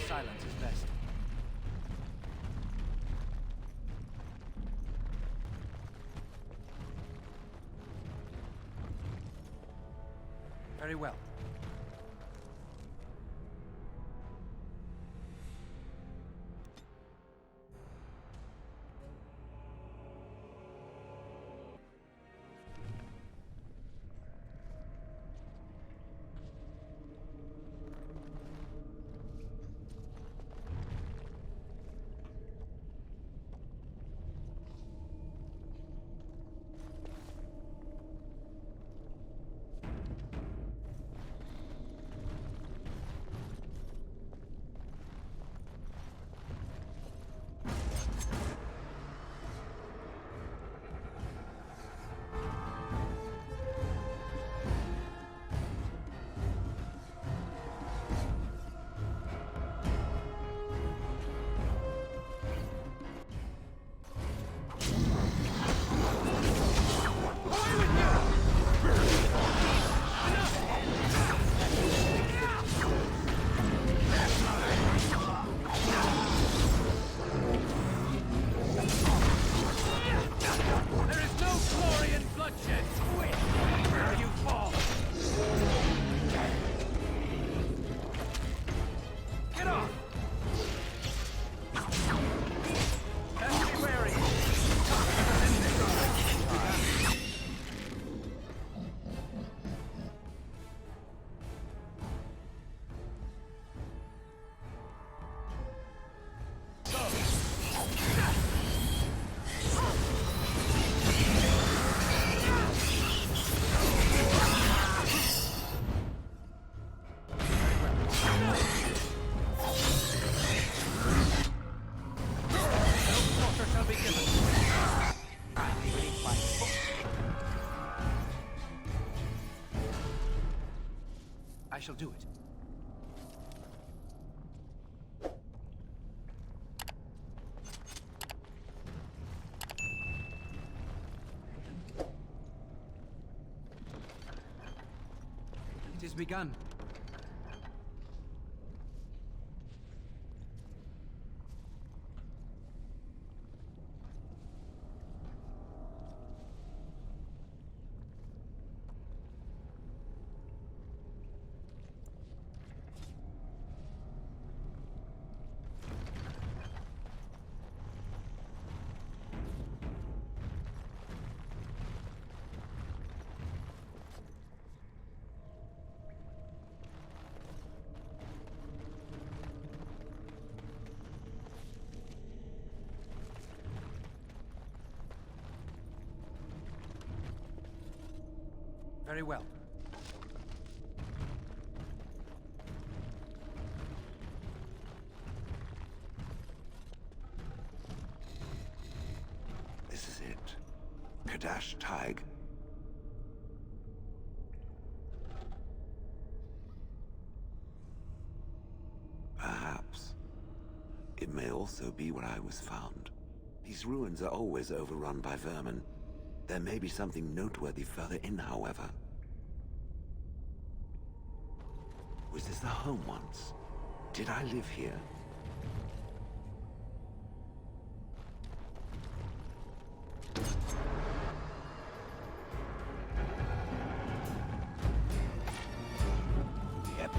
silence is best. Very well. I shall do it. It is begun. Very well. This is it. Kadash Taig. Perhaps. It may also be where I was found. These ruins are always overrun by vermin. There may be something noteworthy further in, however. Was this the home once? Did I live here? Yep.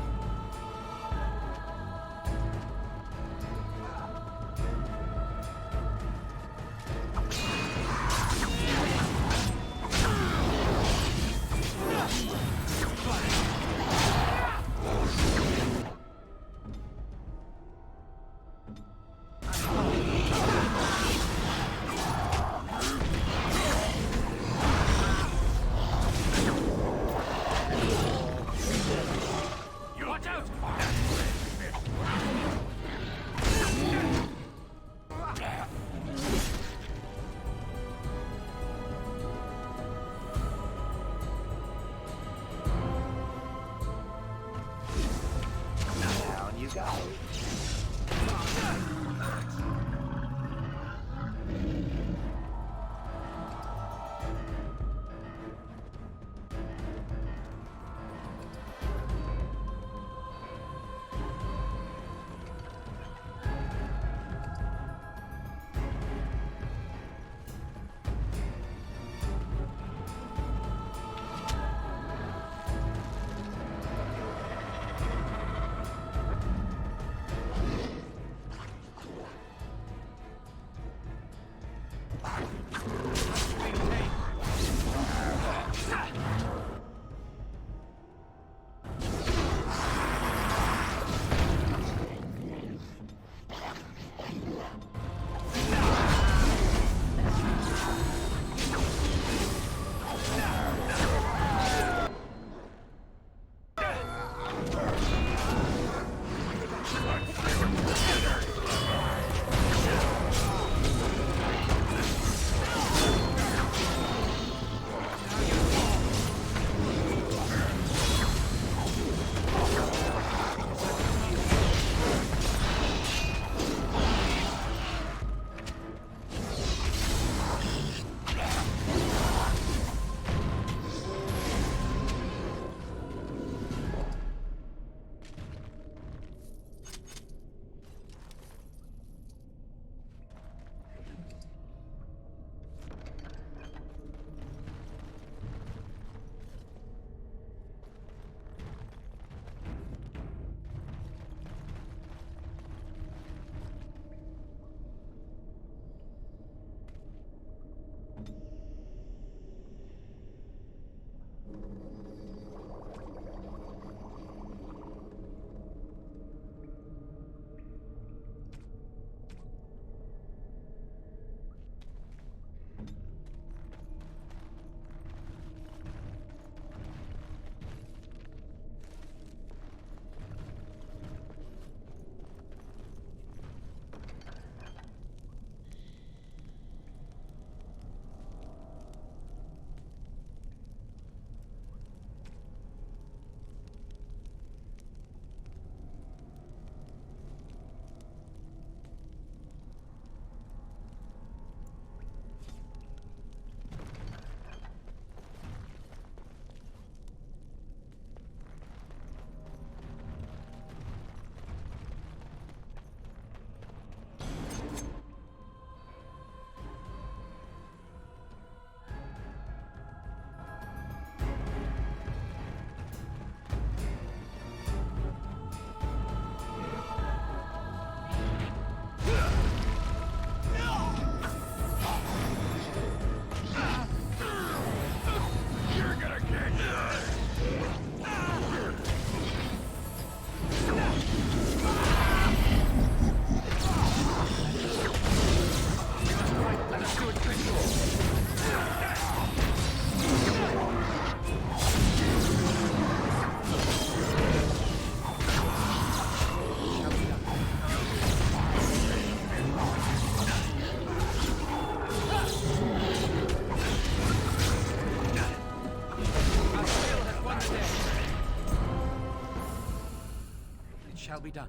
shall be done.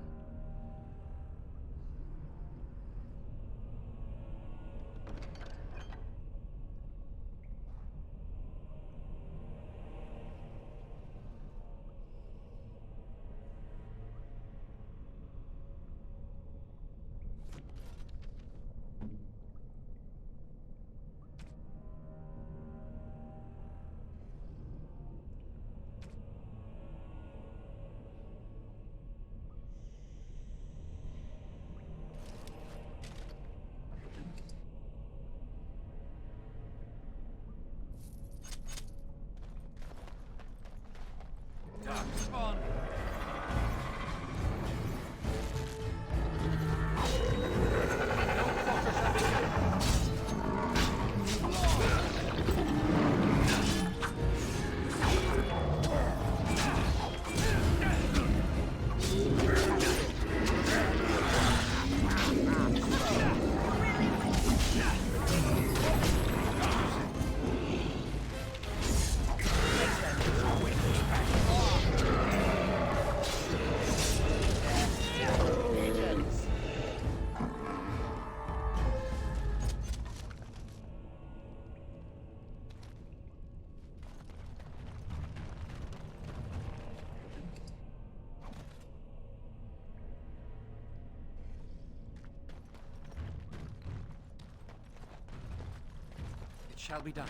Come on. It shall be done.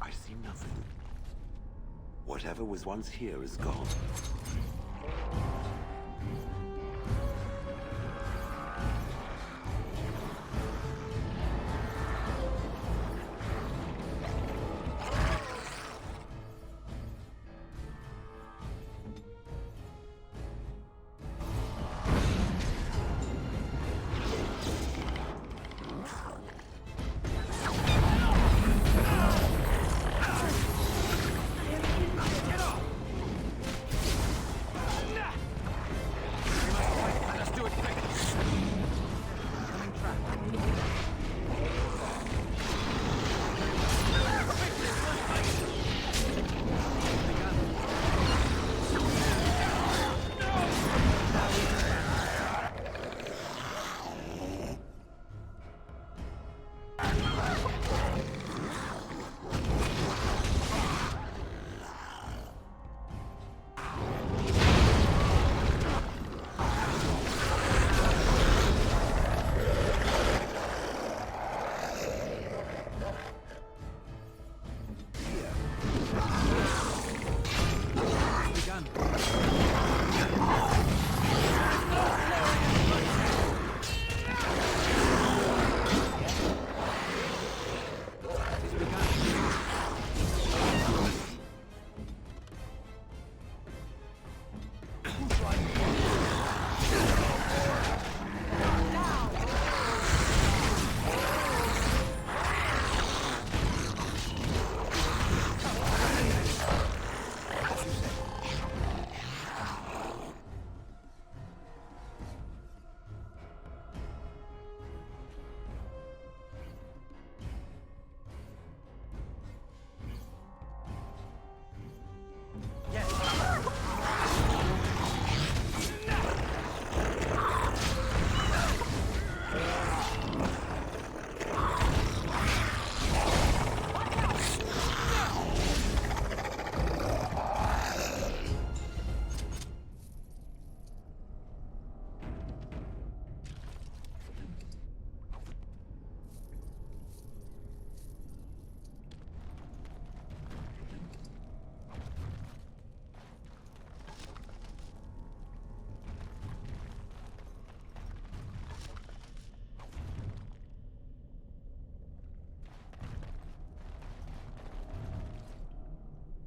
I see nothing. Whatever was once here is gone.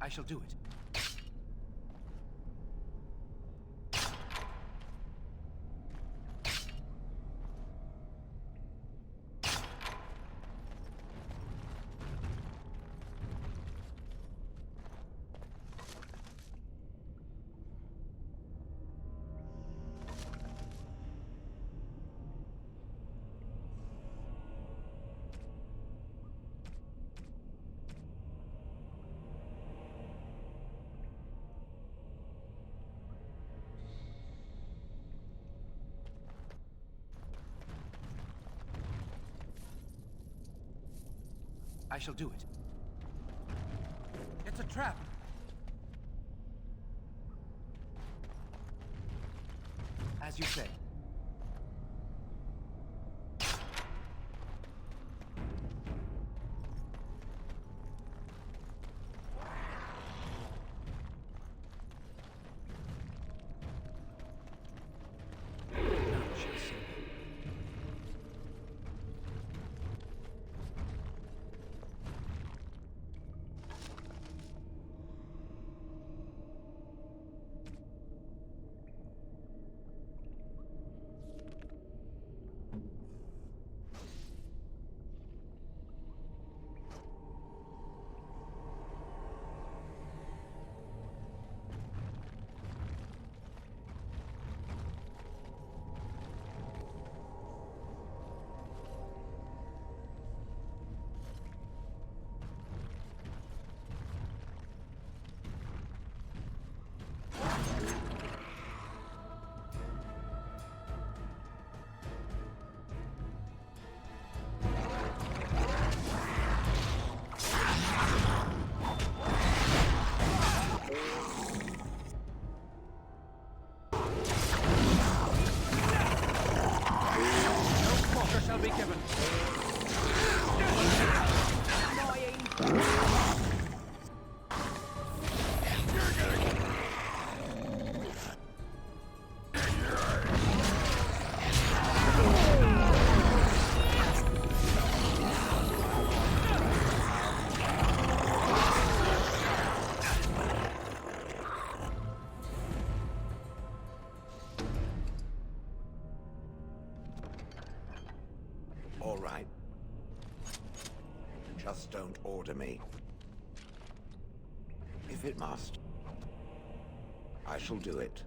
I shall do it. I shall do it. It's a trap. As you say. All right. Just don't order me. If it must, I shall do it.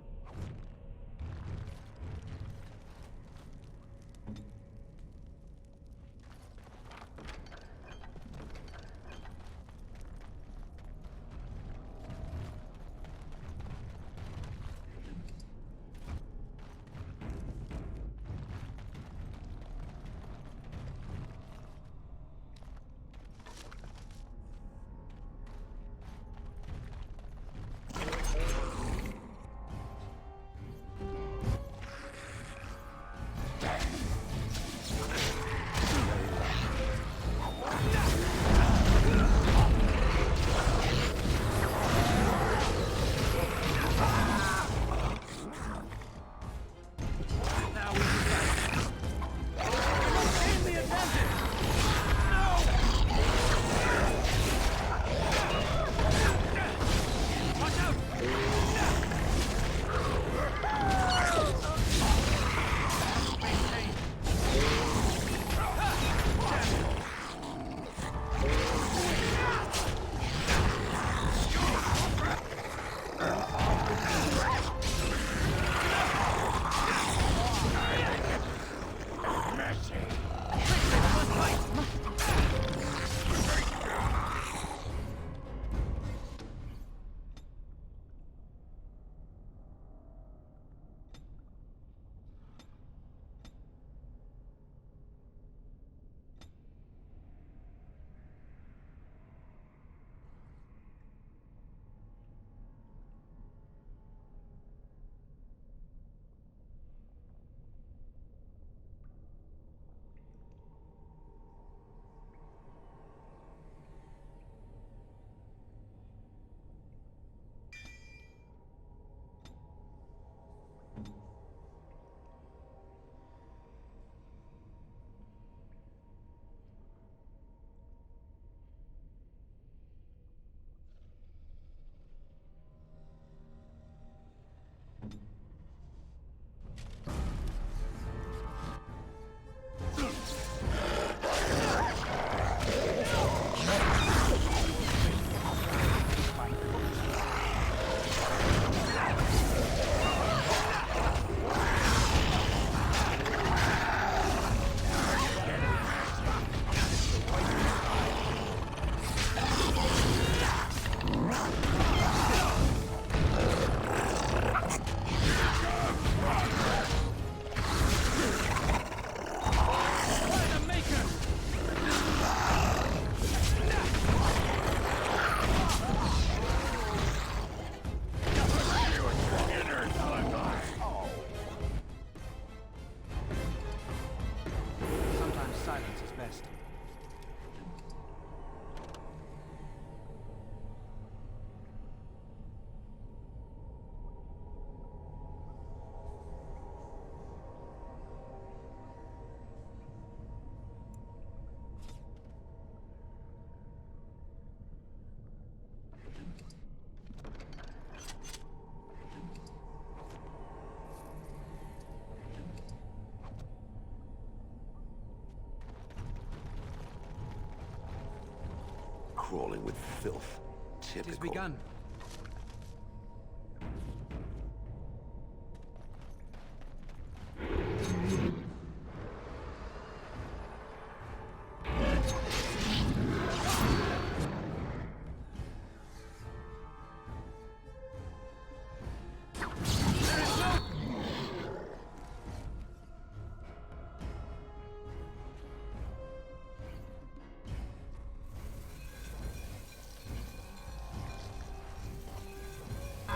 crawling with filth. It has Typical. begun.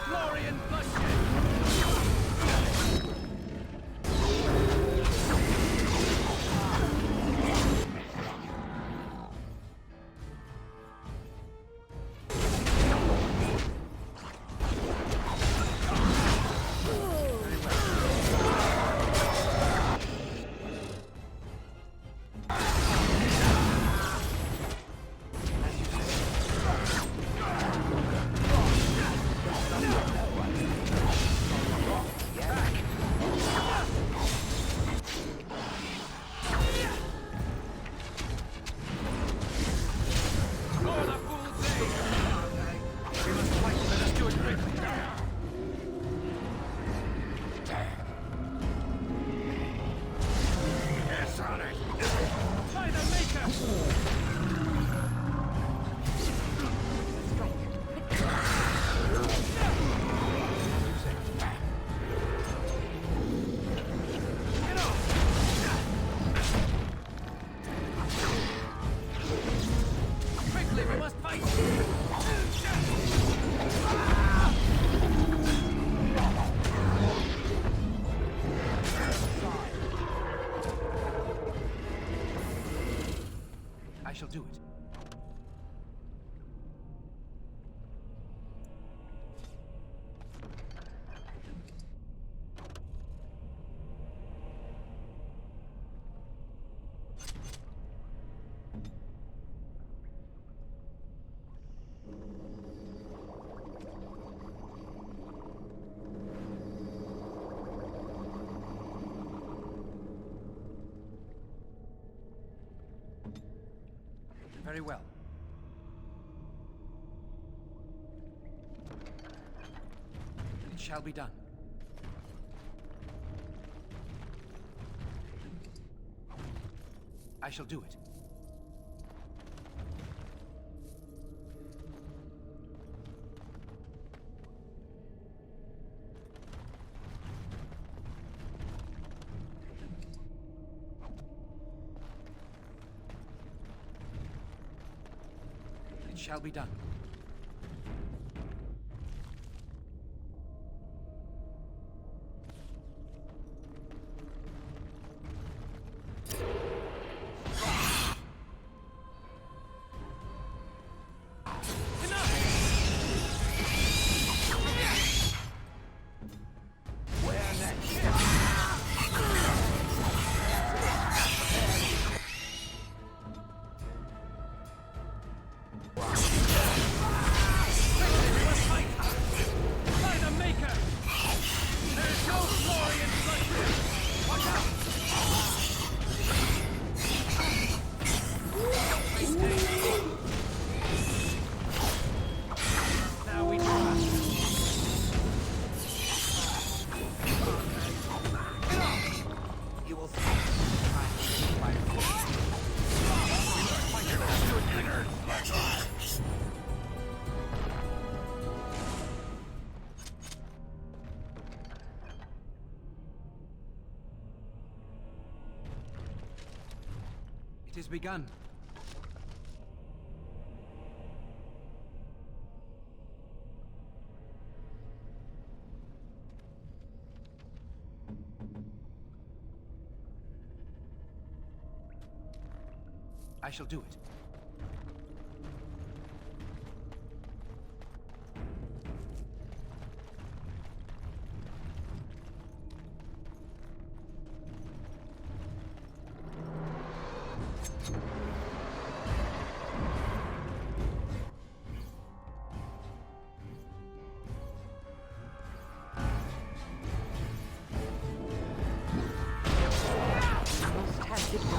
Glory and bloodshed! Oh, the fool's day! We must fight. Let us do it quickly. Yes, on it. By the Maker! Get off! Quickly, we must fight! I shall do it. Very well. It shall be done. I shall do it. It shall be done. It has begun. I shall do it. Must have victory.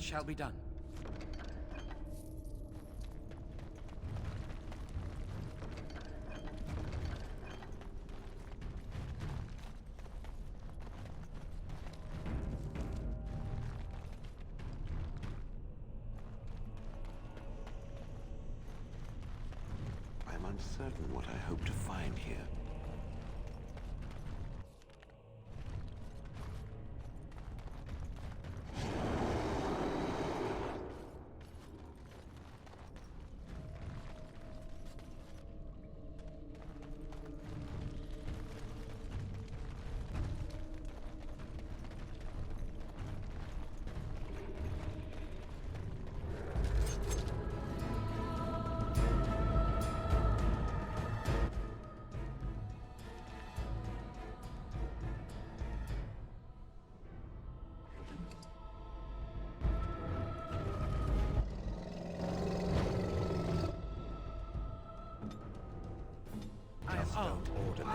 shall be done. I'm uncertain what I hope to find here. Don't order me.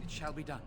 Shall be done.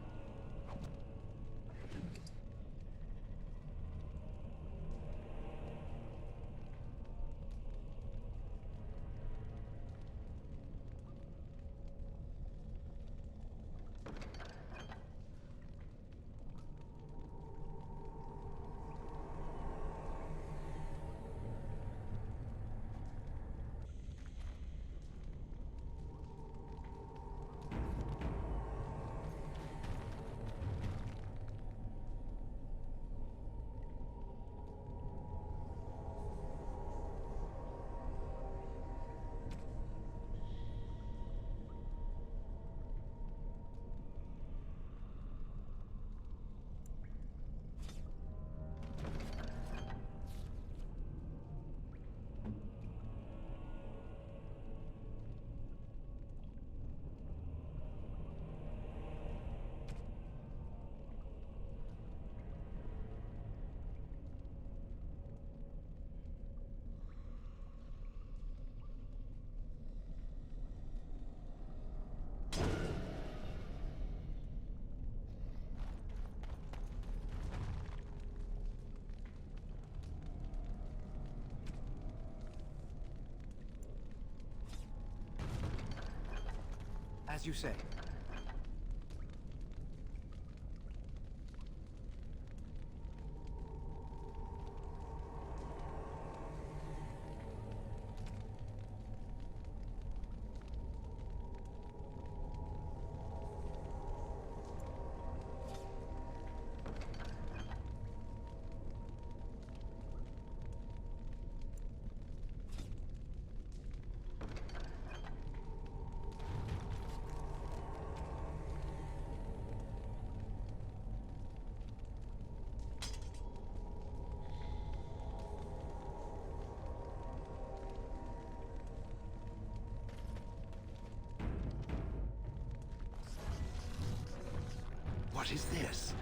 As you say. What is this?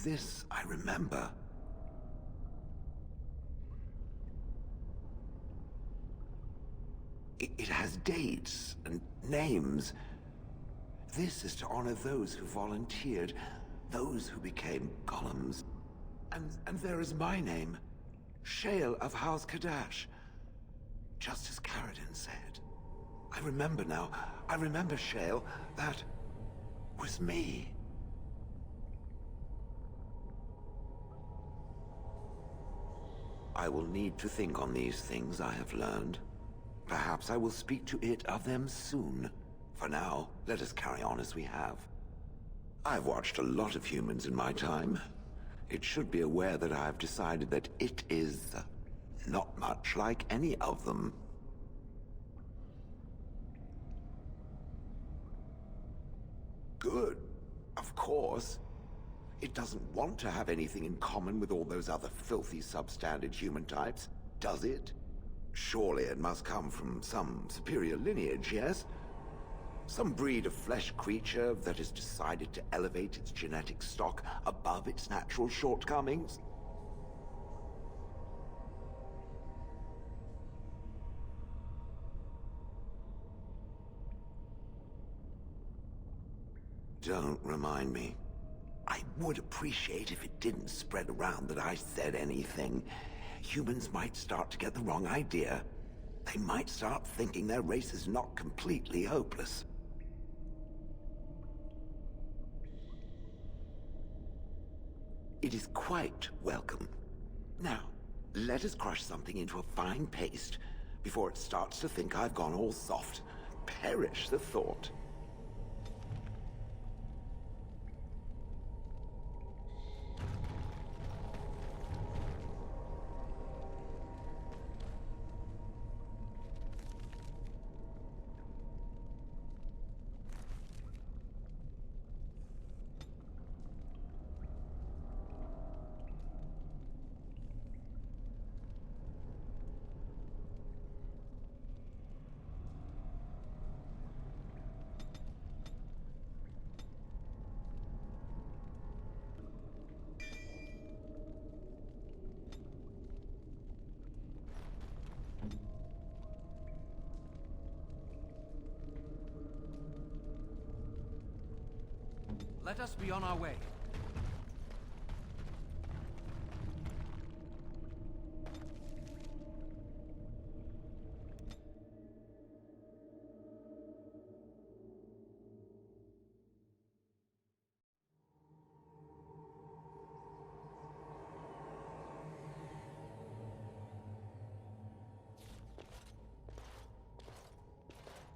This I remember. It has dates and names. This is to honor those who volunteered, those who became golems. And there is my name, Shale of House Kadash. Just as Caradin said. I remember now. I remember, Shale. That was me. I will need to think on these things I have learned. Perhaps I will speak to it of them soon. For now, let us carry on as we have. I've watched a lot of humans in my time. It should be aware that I have decided that it is not much like any of them. Good, of course. It doesn't want to have anything in common with all those other filthy substandard human types, does it? Surely it must come from some superior lineage, yes? Some breed of flesh creature that has decided to elevate its genetic stock above its natural shortcomings? Don't remind me. I would appreciate if it didn't spread around that I said anything. Humans might start to get the wrong idea. They might start thinking their race is not completely hopeless. It is quite welcome. Now, let us crush something into a fine paste before it starts to think I've gone all soft. Perish the thought. Let us be on our way.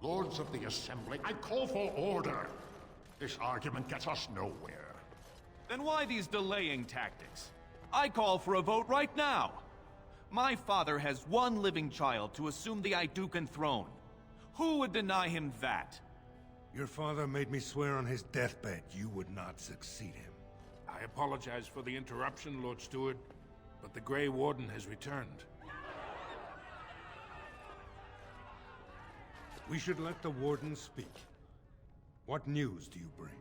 Lords of the Assembly, I call for order. This argument gets us nowhere. Then why these delaying tactics? I call for a vote right now. My father has one living child to assume the Idukan throne. Who would deny him that? Your father made me swear on his deathbed you would not succeed him. I apologize for the interruption, Lord Steward, but the Grey Warden has returned. We should let the Warden speak. What news do you bring?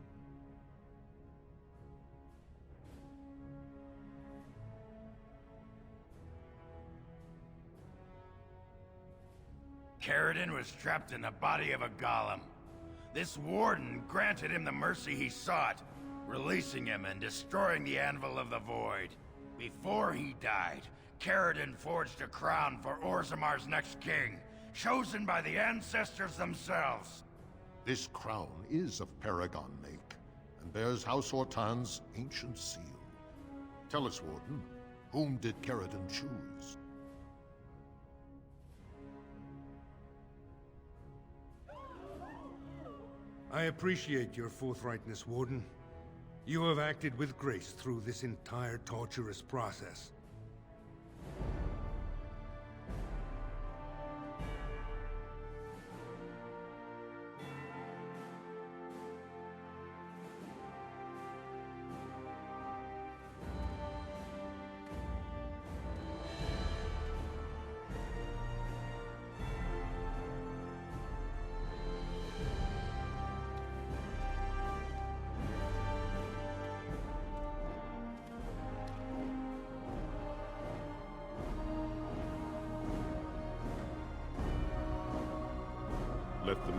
Caradin was trapped in the body of a golem. This Warden granted him the mercy he sought, releasing him and destroying the Anvil of the Void. Before he died, Caradin forged a crown for Orzammar's next king, chosen by the ancestors themselves. This crown is of Paragon make, and bears House Ortan's ancient seal. Tell us, Warden, whom did Caradin choose? I appreciate your forthrightness, Warden. You have acted with grace through this entire torturous process.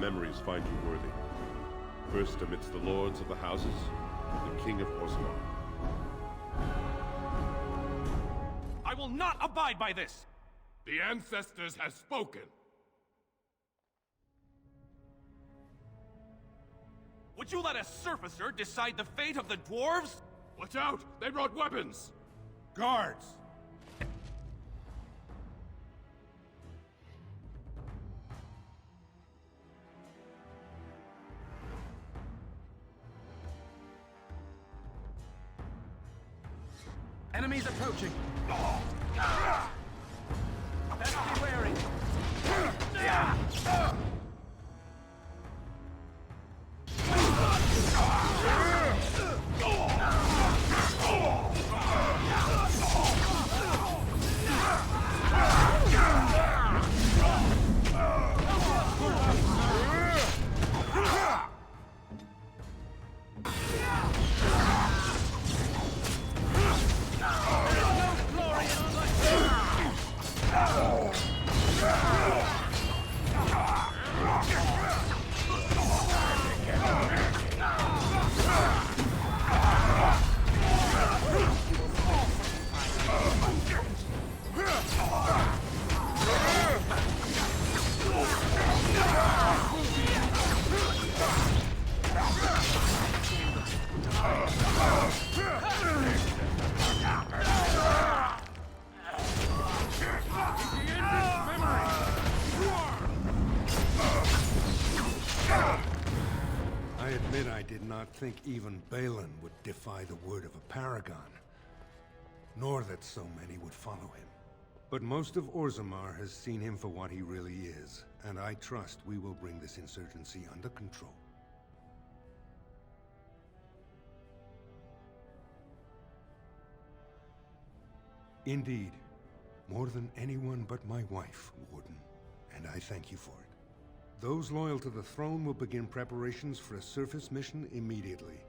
memories find you worthy. First amidst the lords of the houses, the King of Orzammar. I will not abide by this! The ancestors have spoken. Would you let a surfacer decide the fate of the dwarves? Watch out! They brought weapons! Guards! Enemies approaching. Best be wary. I did not think even Balin would defy the word of a paragon, nor that so many would follow him. But most of Orzammar has seen him for what he really is, and I trust we will bring this insurgency under control. Indeed, more than anyone but my wife, Warden, and I thank you for it. Those loyal to the throne will begin preparations for a surface mission immediately.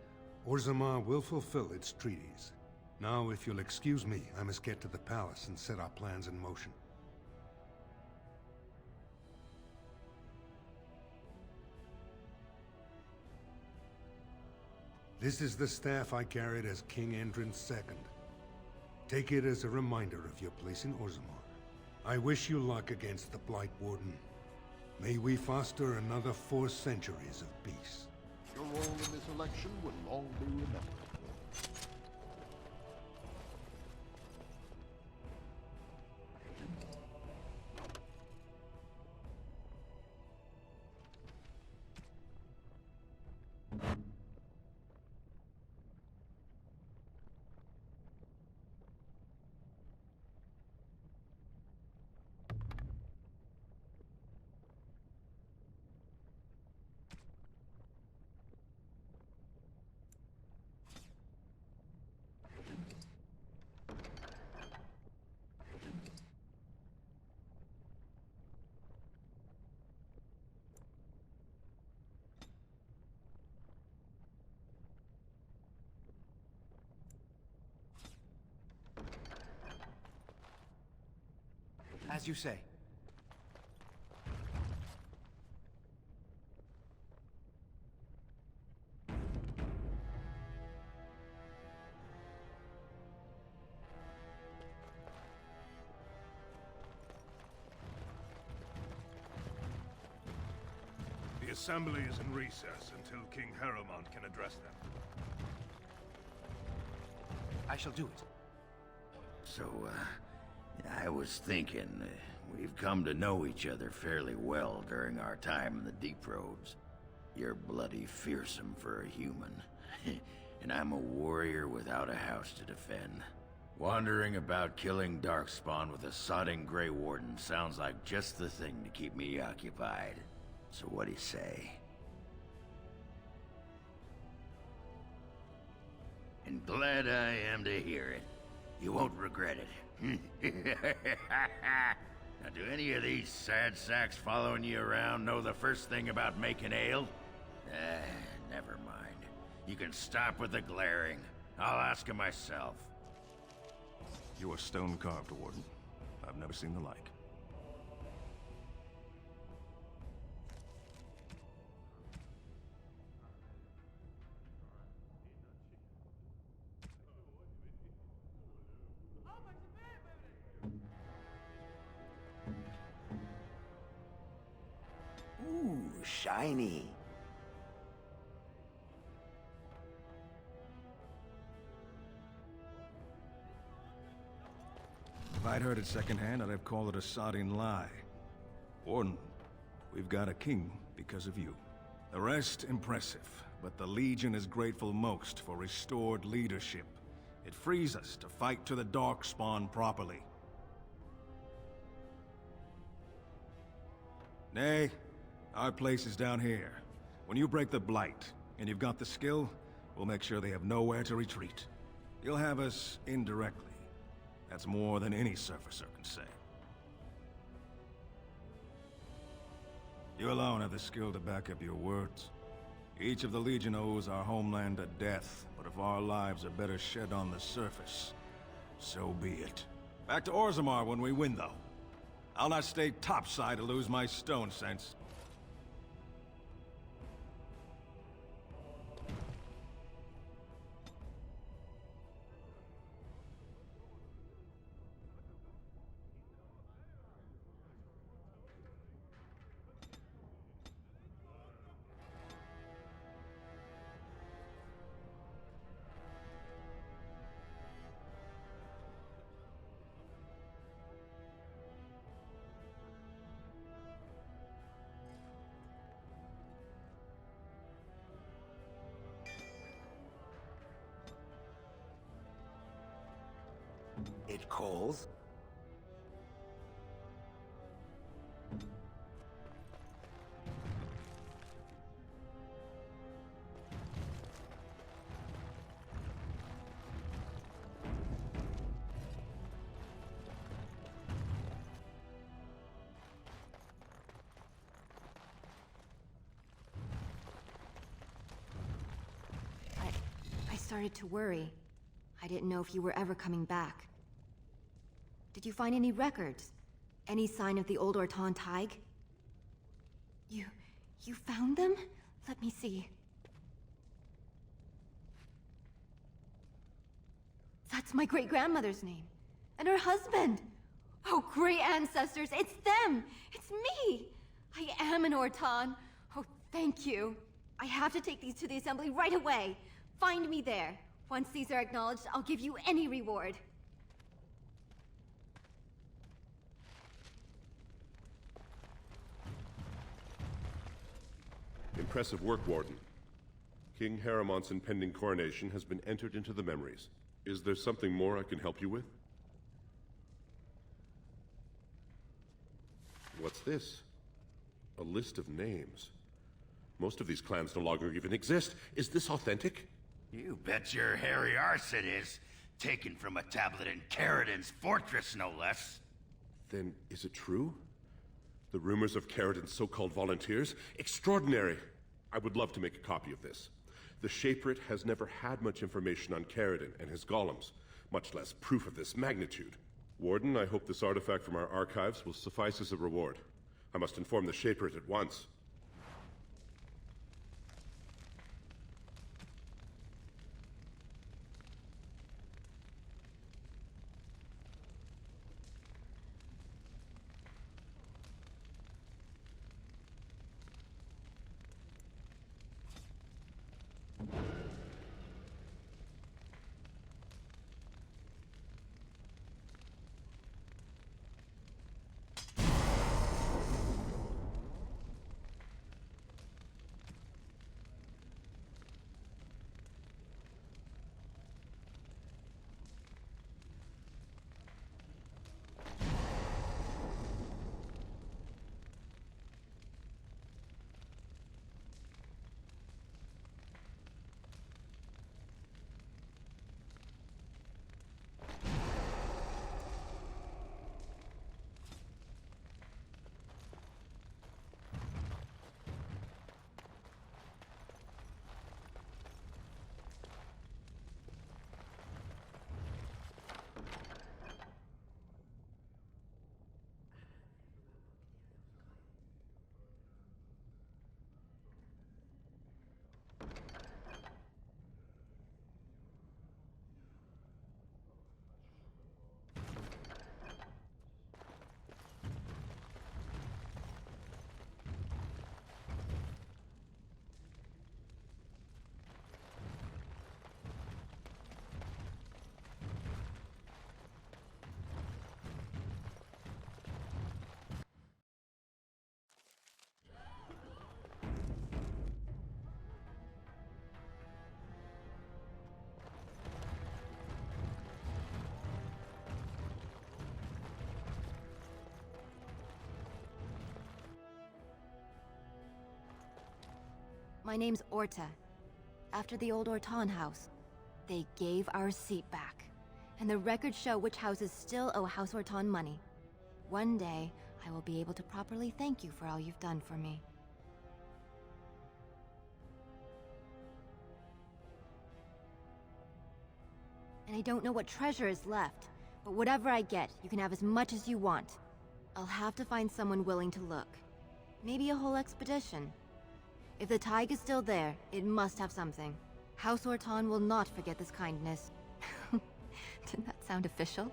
Orzammar will fulfill its treaties. Now, if you'll excuse me, I must get to the palace and set our plans in motion. This is the staff I carried as King Endrin's II. Take it as a reminder of your place in Orzammar. I wish you luck against the Blight Warden. May we foster another 4 centuries of peace. Your role in this election will long be remembered. As you say. The Assembly is in recess until King Harrowmont can address them. I shall do it. So, I was thinking, we've come to know each other fairly well during our time in the Deep Roads. You're bloody fearsome for a human. And I'm a warrior without a house to defend. Wandering about killing Darkspawn with a sodding Grey Warden sounds like just the thing to keep me occupied. So what do you say? And glad I am to hear it. You won't regret it. Now, do any of these sad sacks following you around know the first thing about making ale? Never mind. You can stop with the glaring. I'll ask him myself. You are stone-carved, Warden. I've never seen the like. shiny. If I'd heard it secondhand, I'd have called it a sodding lie. Warden, we've got a king because of you. The rest, impressive, but the Legion is grateful most for restored leadership. It frees us to fight to the Darkspawn properly. Nay, our place is down here. When you break the Blight, and you've got the skill, we'll make sure they have nowhere to retreat. You'll have us indirectly. That's more than any surfacer can say. You alone have the skill to back up your words. Each of the Legion owes our homeland a death, but if our lives are better shed on the surface, so be it. Back to Orzammar when we win, though. I'll not stay topside to lose my stone sense. It calls. I started to worry. I didn't know if you were ever coming back. Did you find any records? Any sign of the old Ortan Taig? You found them? Let me see. That's my great-grandmother's name. And her husband! Oh, great ancestors, it's them! It's me! I am an Ortan. Oh, thank you. I have to take these to the Assembly right away. Find me there. Once these are acknowledged, I'll give you any reward. Impressive work, Warden. King Haramont's impending coronation has been entered into the memories. Is there something more I can help you with? What's this? A list of names. Most of these clans no longer even exist. Is this authentic? You bet your hairy arse it is. Taken from a tablet in Caridin's fortress, no less. Then is it true? The rumors of Caridin's so-called volunteers? Extraordinary! I would love to make a copy of this. The Shaperate has never had much information on Caridin and his golems, much less proof of this magnitude. Warden, I hope this artifact from our archives will suffice as a reward. I must inform the Shaperate at once. My name's Orta. After the old Orton house, they gave our seat back. And the records show which houses still owe House Orton money. One day, I will be able to properly thank you for all you've done for me. And I don't know what treasure is left, but whatever I get, you can have as much as you want. I'll have to find someone willing to look. Maybe a whole expedition. If the Tig is still there, it must have something. House Orton will not forget this kindness. Didn't that sound official?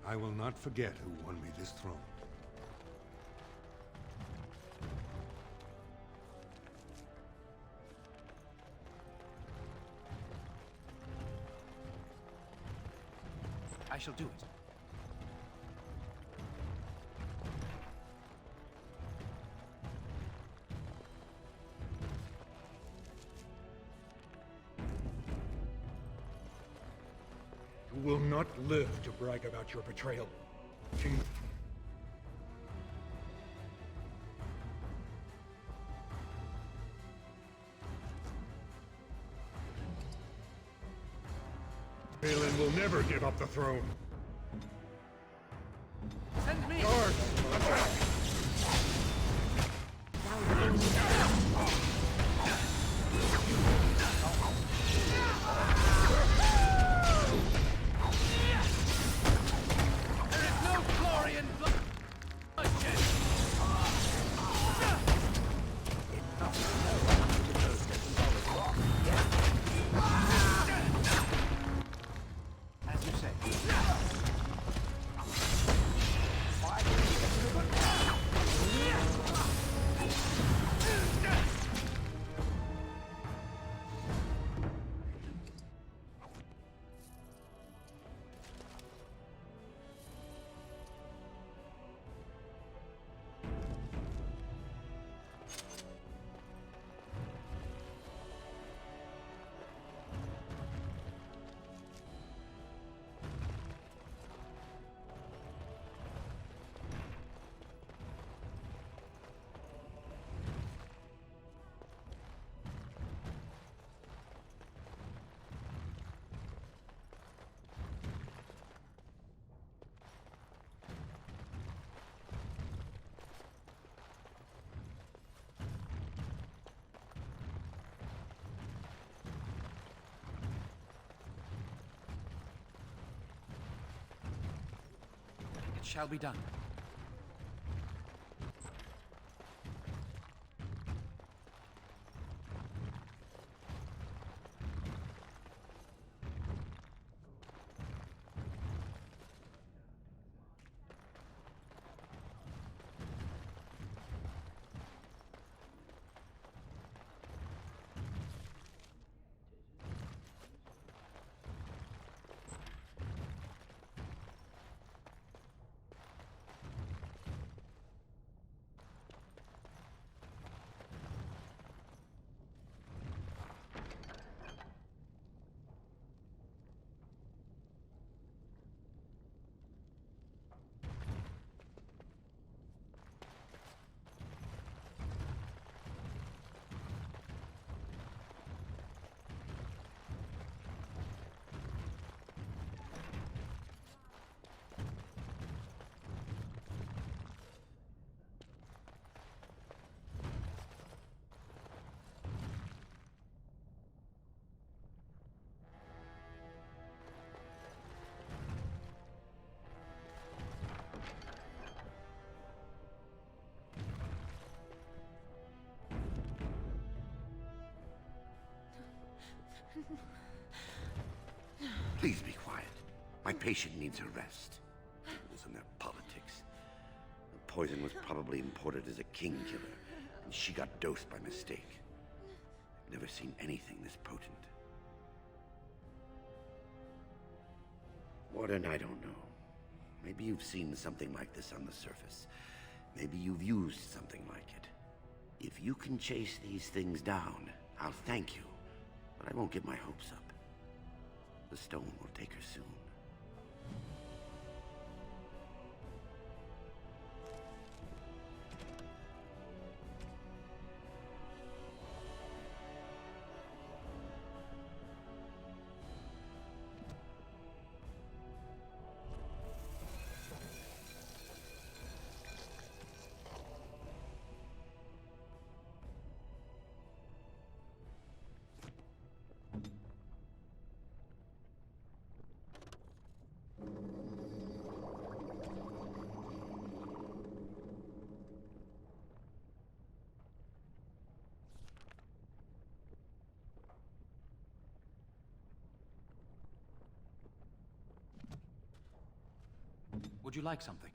I will not forget who won me this throne. I shall do it. You will not live to brag about your betrayal. King... Balin will never give up the throne. Send me! Guard! Attack! There is no glory in bloodshed! As you say. It shall be done. Please be quiet. My patient needs her rest. Fools and their politics. The poison was probably imported as a king killer, and she got dosed by mistake. I've never seen anything this potent. Warden, I don't know. Maybe you've seen something like this on the surface. Maybe you've used something like it. If you can chase these things down, I'll thank you, but I won't get my hopes up. The stone will take her soon. Would you like something?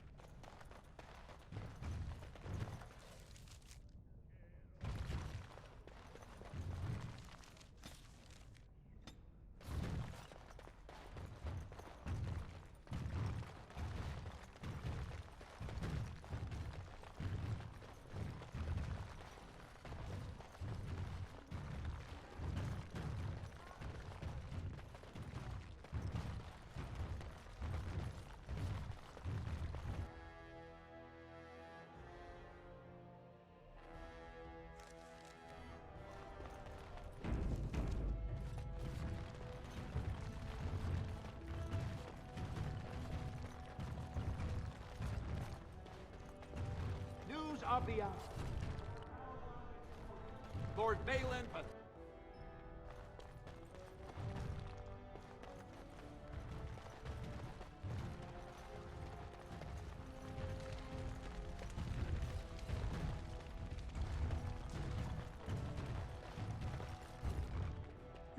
Of the hour. Lord Balin,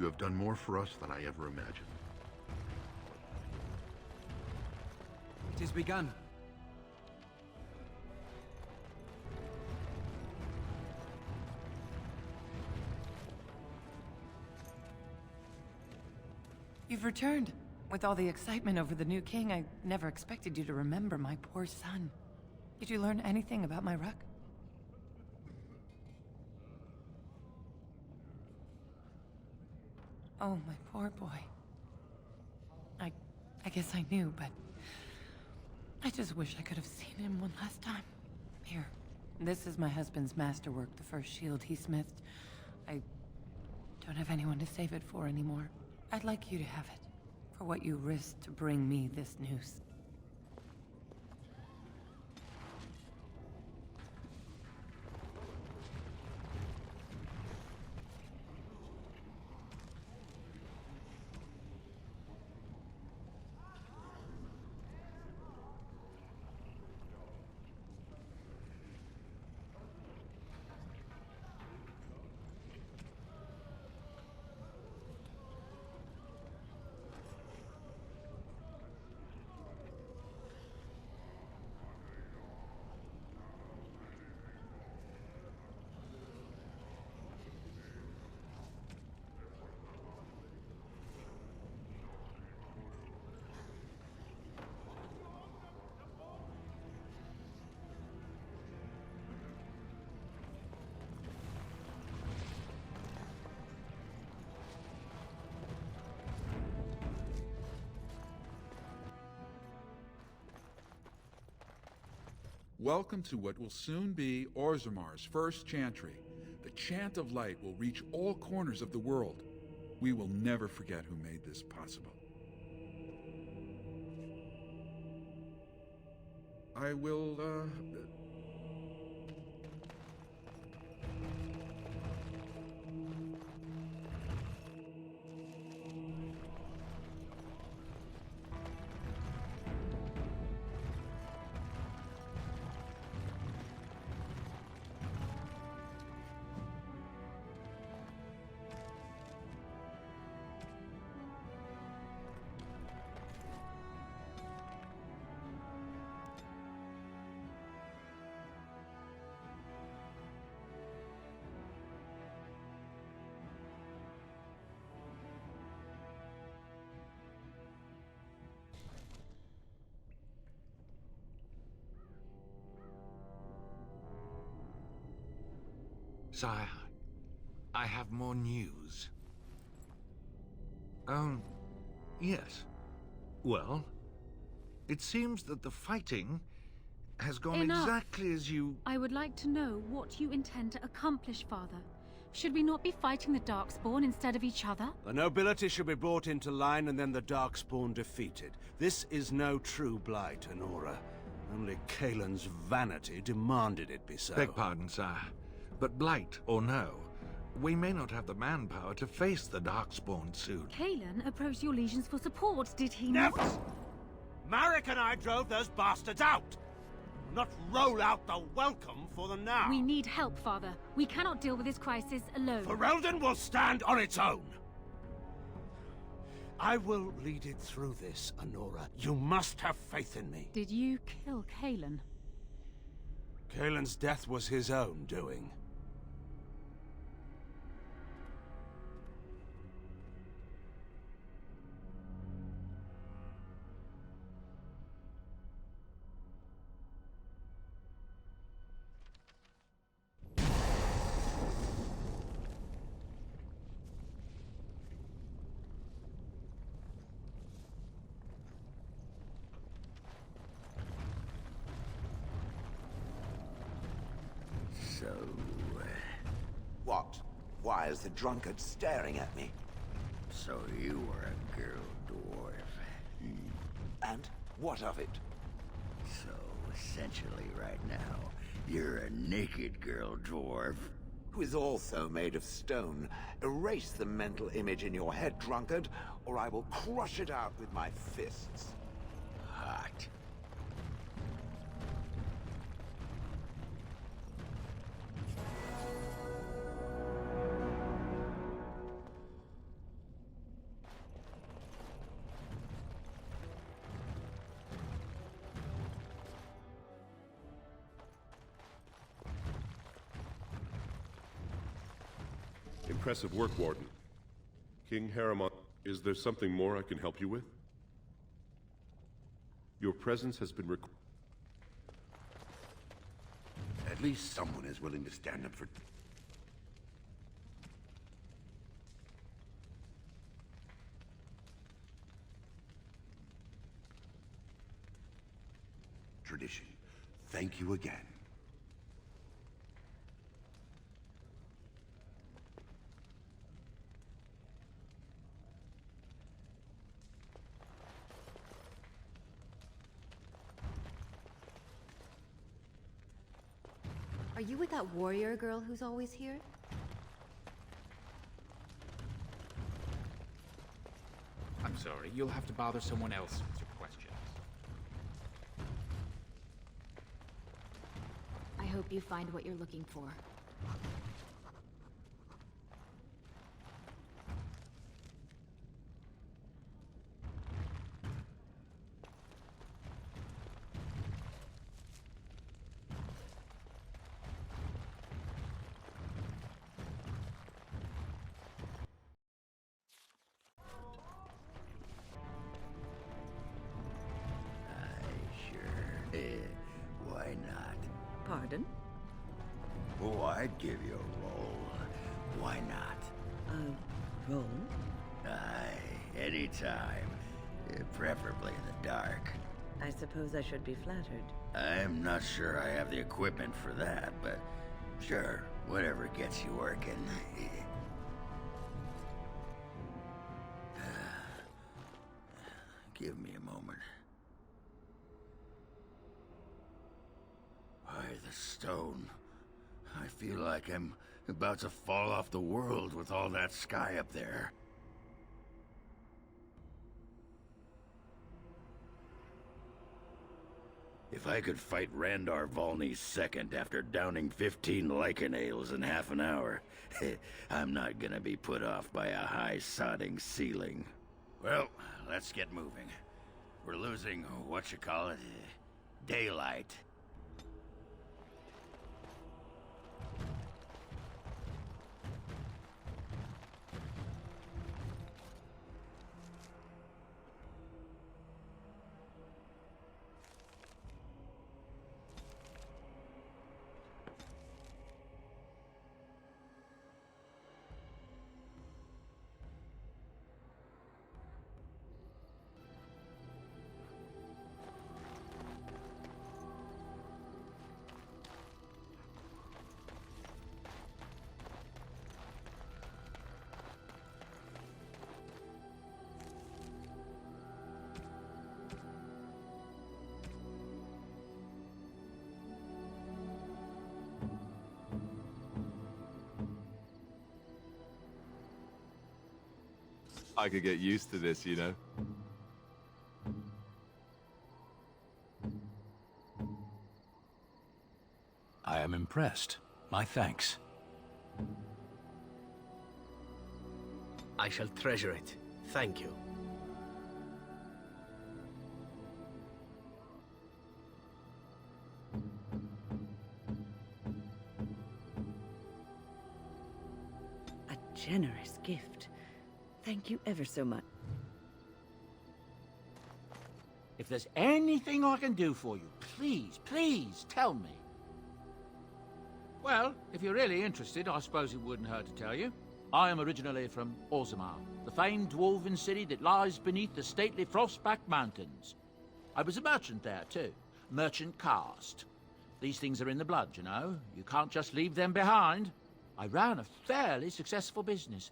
You have done more for us than I ever imagined. It is begun. You've returned. With all the excitement over the new king, I never expected you to remember my poor son. Did you learn anything about my ruck? Oh, my poor boy. I guess I knew, but I just wish I could have seen him one last time. Here, this is my husband's masterwork, the first shield he smithed. I don't have anyone to save it for anymore. I'd like you to have it, for what you risked to bring me this news. Welcome to what will soon be Orzammar's first chantry. The chant of light will reach all corners of the world. We will never forget who made this possible. I will, Sire, I have more news. Yes. Well, it seems that the fighting has gone Enough. exactly as you... I would like to know what you intend to accomplish, Father. Should we not be fighting the Darkspawn instead of each other? The nobility should be brought into line and then the Darkspawn defeated. This is no true blight, Honora. Only Kaelin's vanity demanded it be so. Beg pardon, sire. But blight or no, we may not have the manpower to face the Darkspawn soon. Kaelin approached your legions for support, did he Never! not? Marek and I drove those bastards out! Not roll out the welcome for them now! We need help, Father. We cannot deal with this crisis alone. Ferelden will stand on its own! I will lead it through this, Honora. You must have faith in me. Did you kill Kaelin? Kaelin's death was his own doing. What? Why is the drunkard staring at me? So you were a girl dwarf. And what of it? So essentially right now, you're a naked girl dwarf. Who is also made of stone. Erase the mental image in your head, drunkard, or I will crush it out with my fists. Hot. Impressive work, Warden. King Harriman, is there something more I can help you with? Your presence has been At least someone is willing to stand up for... tradition. Thank you again. Are you with that warrior girl who's always here? I'm sorry, you'll have to bother someone else with your questions. I hope you find what you're looking for. Why not? Pardon? Oh, I'd give you a roll. Why not? A roll? Aye, anytime. Preferably in the dark. I suppose I should be flattered. I'm not sure I have the equipment for that, but sure, whatever gets you working. Give me a moment. Why, the stone. I feel like I'm about to fall off the world with all that sky up there. If I could fight Randar Volney's second after downing 15 lichen ales in half an hour, I'm not gonna be put off by a high sodding ceiling. Well, let's get moving. We're losing, daylight. I could get used to this, you know. I am impressed. My thanks. I shall treasure it. Thank you. A generous gift. Thank you ever so much. If there's anything I can do for you, please tell me. Well, if you're really interested, I suppose it wouldn't hurt to tell you. I am originally from Orzammar, the famed dwarven city that lies beneath the stately Fixpack mountains. I was a merchant there, too. Merchant caste. These things are in the blood, you know. You can't just leave them behind. I ran a fairly successful business.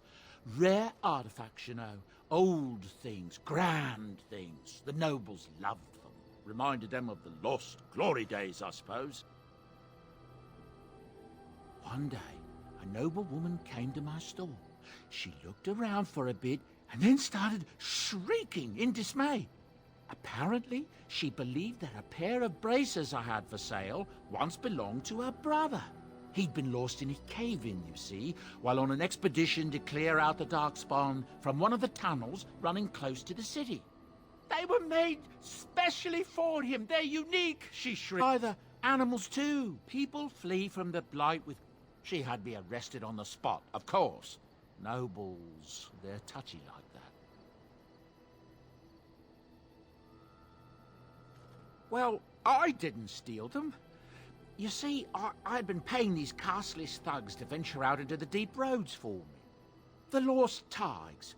Rare artifacts, you know. Old things, grand things. The nobles loved them. Reminded them of the lost glory days, I suppose. One day, a noble woman came to my store. She looked around for a bit and then started shrieking in dismay. Apparently, she believed that a pair of braces I had for sale once belonged to her brother. He'd been lost in a cave-in, you see, while on an expedition to clear out the Darkspawn from one of the tunnels running close to the city. They were made specially for him. They're unique, she shrieked. Either animals, too. People flee from the blight with... She had me arrested on the spot, of course. Nobles, they're touchy like that. Well, I didn't steal them. You see, I'd been paying these castless thugs to venture out into the deep roads for me. The lost tigers.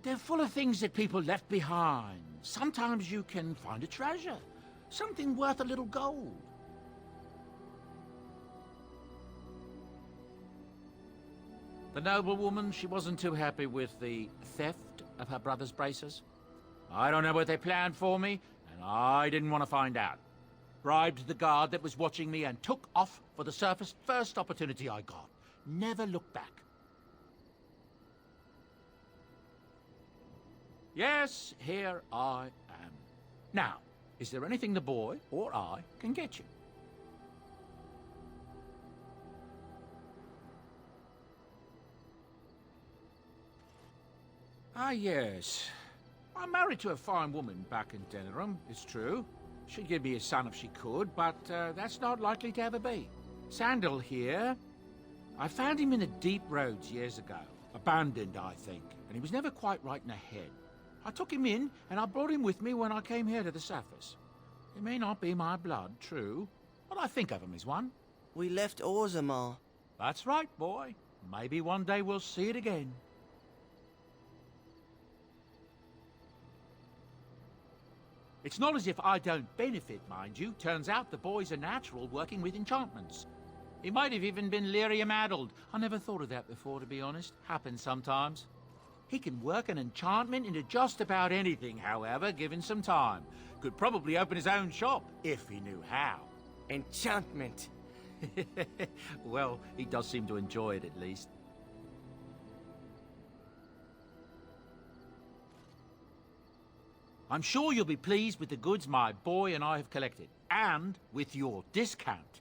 They're full of things that people left behind. Sometimes you can find a treasure. Something worth a little gold. The noblewoman, she wasn't too happy with the theft of her brother's braces. I don't know what they planned for me, and I didn't want to find out. Bribed the guard that was watching me and took off for the surface first opportunity I got. Never looked back. Yes, here I am. Now, is there anything the boy or I can get you? Ah, yes. I'm married to a fine woman back in Denerim, it's true. She'd give me a son if she could, but that's not likely to ever be. Sandal here. I found him in the deep roads years ago. Abandoned, I think, and he was never quite right in the head. I took him in, and I brought him with me when I came here to the surface. He may not be my blood, true, but I think of him as one. We left Orzammar. That's right, boy. Maybe one day we'll see it again. It's not as if I don't benefit, mind you. Turns out the boy's a natural working with enchantments. He might have even been lyrium-addled. I never thought of that before, to be honest. Happens sometimes. He can work an enchantment into just about anything, however, given some time. Could probably open his own shop, if he knew how. Enchantment. Well, he does seem to enjoy it, at least. I'm sure you'll be pleased with the goods my boy and I have collected, and with your discount.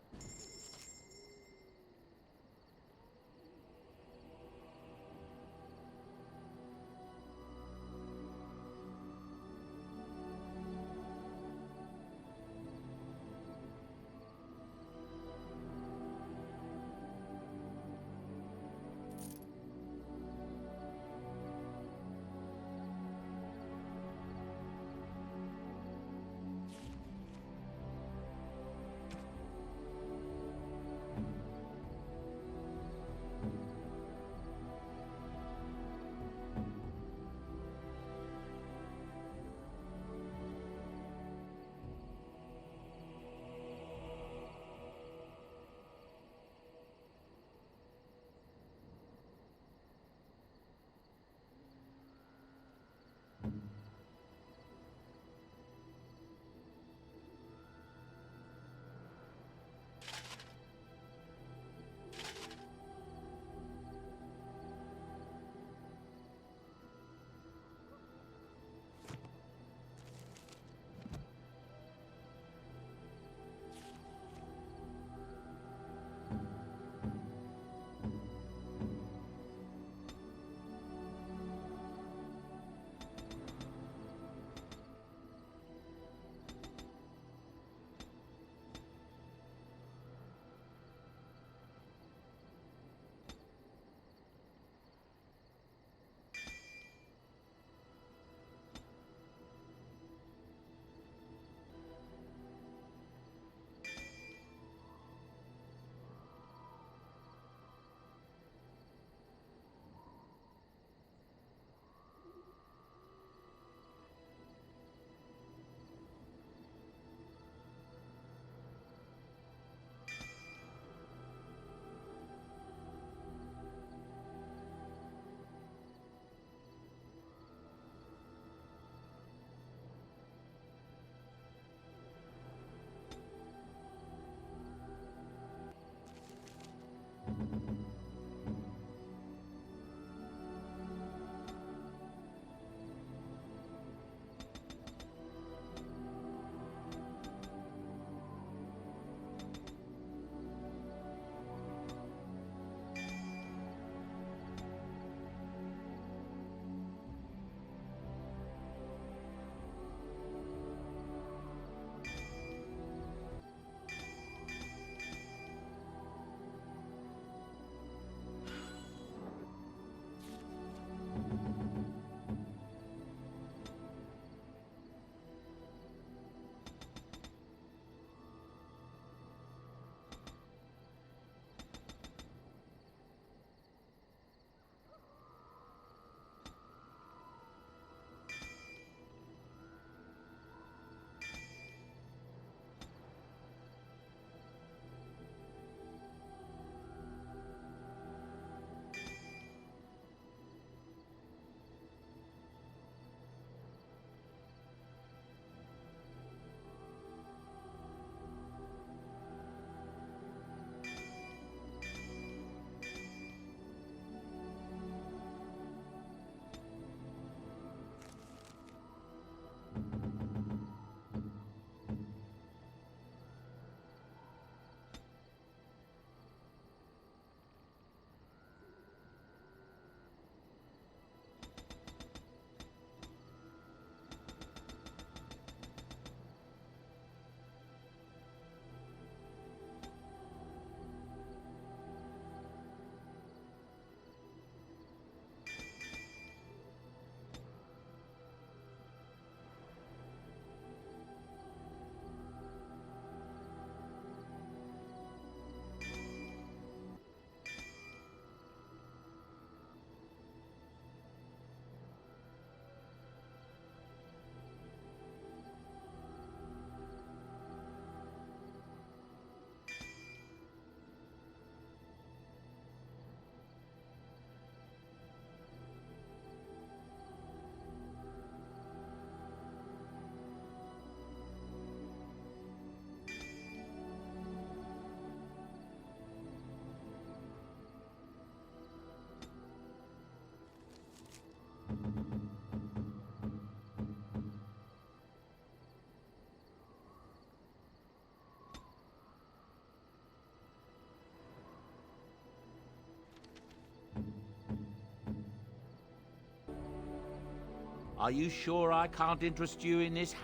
Are you sure I can't interest you in this?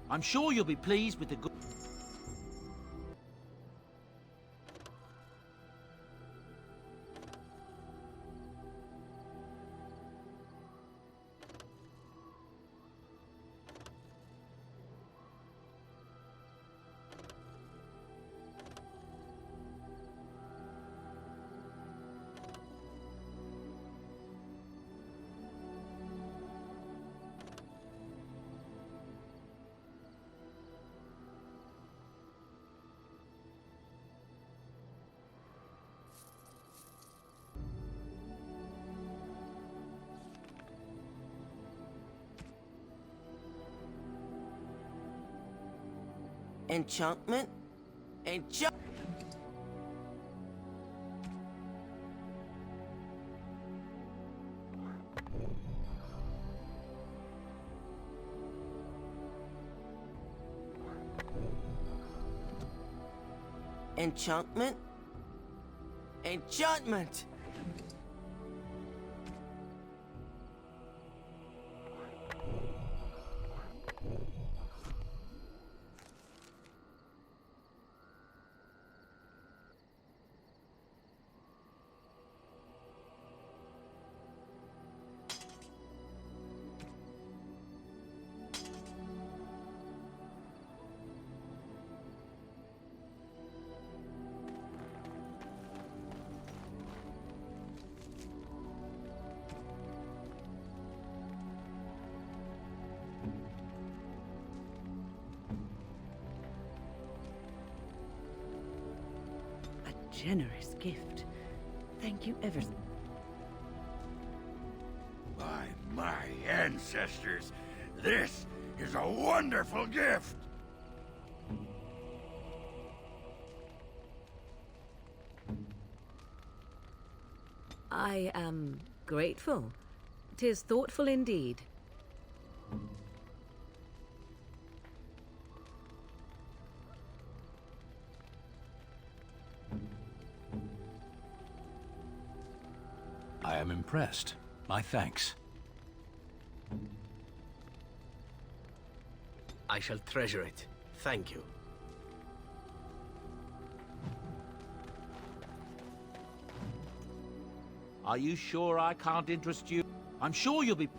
I'm sure you'll be pleased with the good... Enchantment? Enchantment? Enchantment! Generous gift. Thank you ever so... My ancestors! This is a wonderful gift! I am grateful. 'Tis thoughtful indeed. I am impressed. My thanks. I shall treasure it. Thank you. Are you sure I can't interest you? I'm sure you'll be...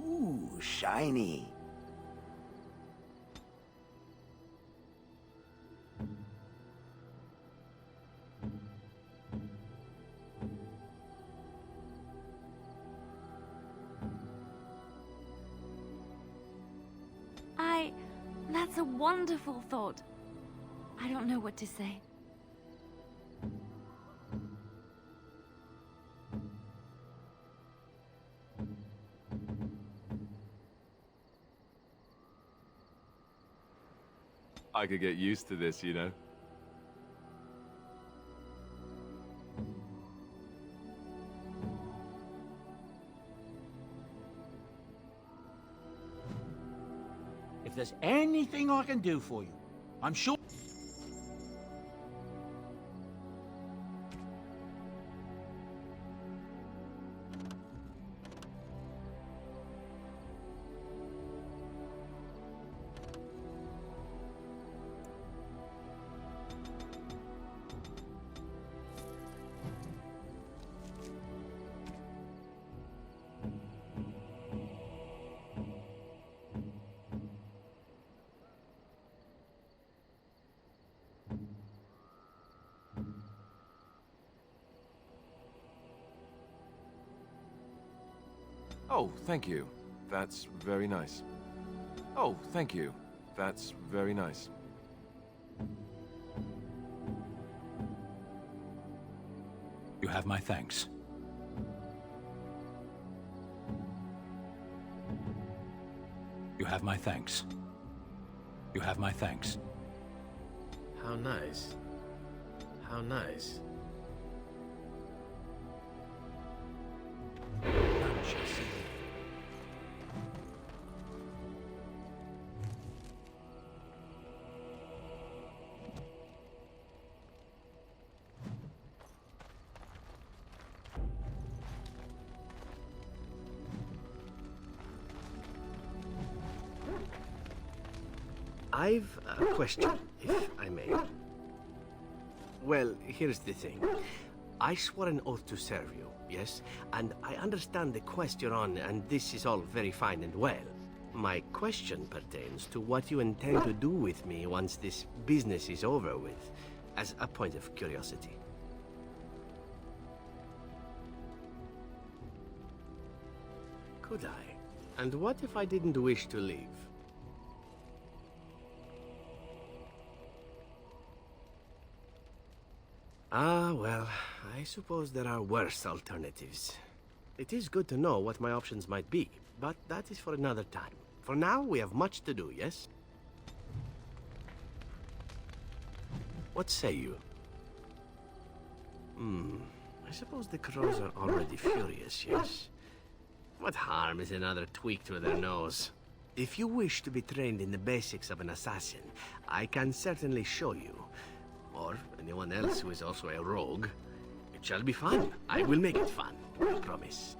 Ooh, shiny. That's a wonderful thought. I don't know what to say. I could get used to this, you know. If there's anything I can do for you, I'm sure... Oh, thank you. That's very nice. Oh, thank you. That's very nice. You have my thanks. You have my thanks. You have my thanks. How nice. How nice. None shall see me. I've a question, if I may. Well, here's the thing. I swore an oath to serve you, yes? And I understand the quest you're on, and this is all very fine and well. My question pertains to what you intend to do with me once this business is over with, as a point of curiosity. Could I? And what if I didn't wish to leave? Ah, well, I suppose there are worse alternatives. It is good to know what my options might be, but that is for another time. For now, we have much to do, yes? What say you? I suppose the crows are already furious, yes? What harm is another tweak to their nose? If you wish to be trained in the basics of an assassin, I can certainly show you. Or anyone else who is also a rogue. It shall be fun. I will make it fun. I promise.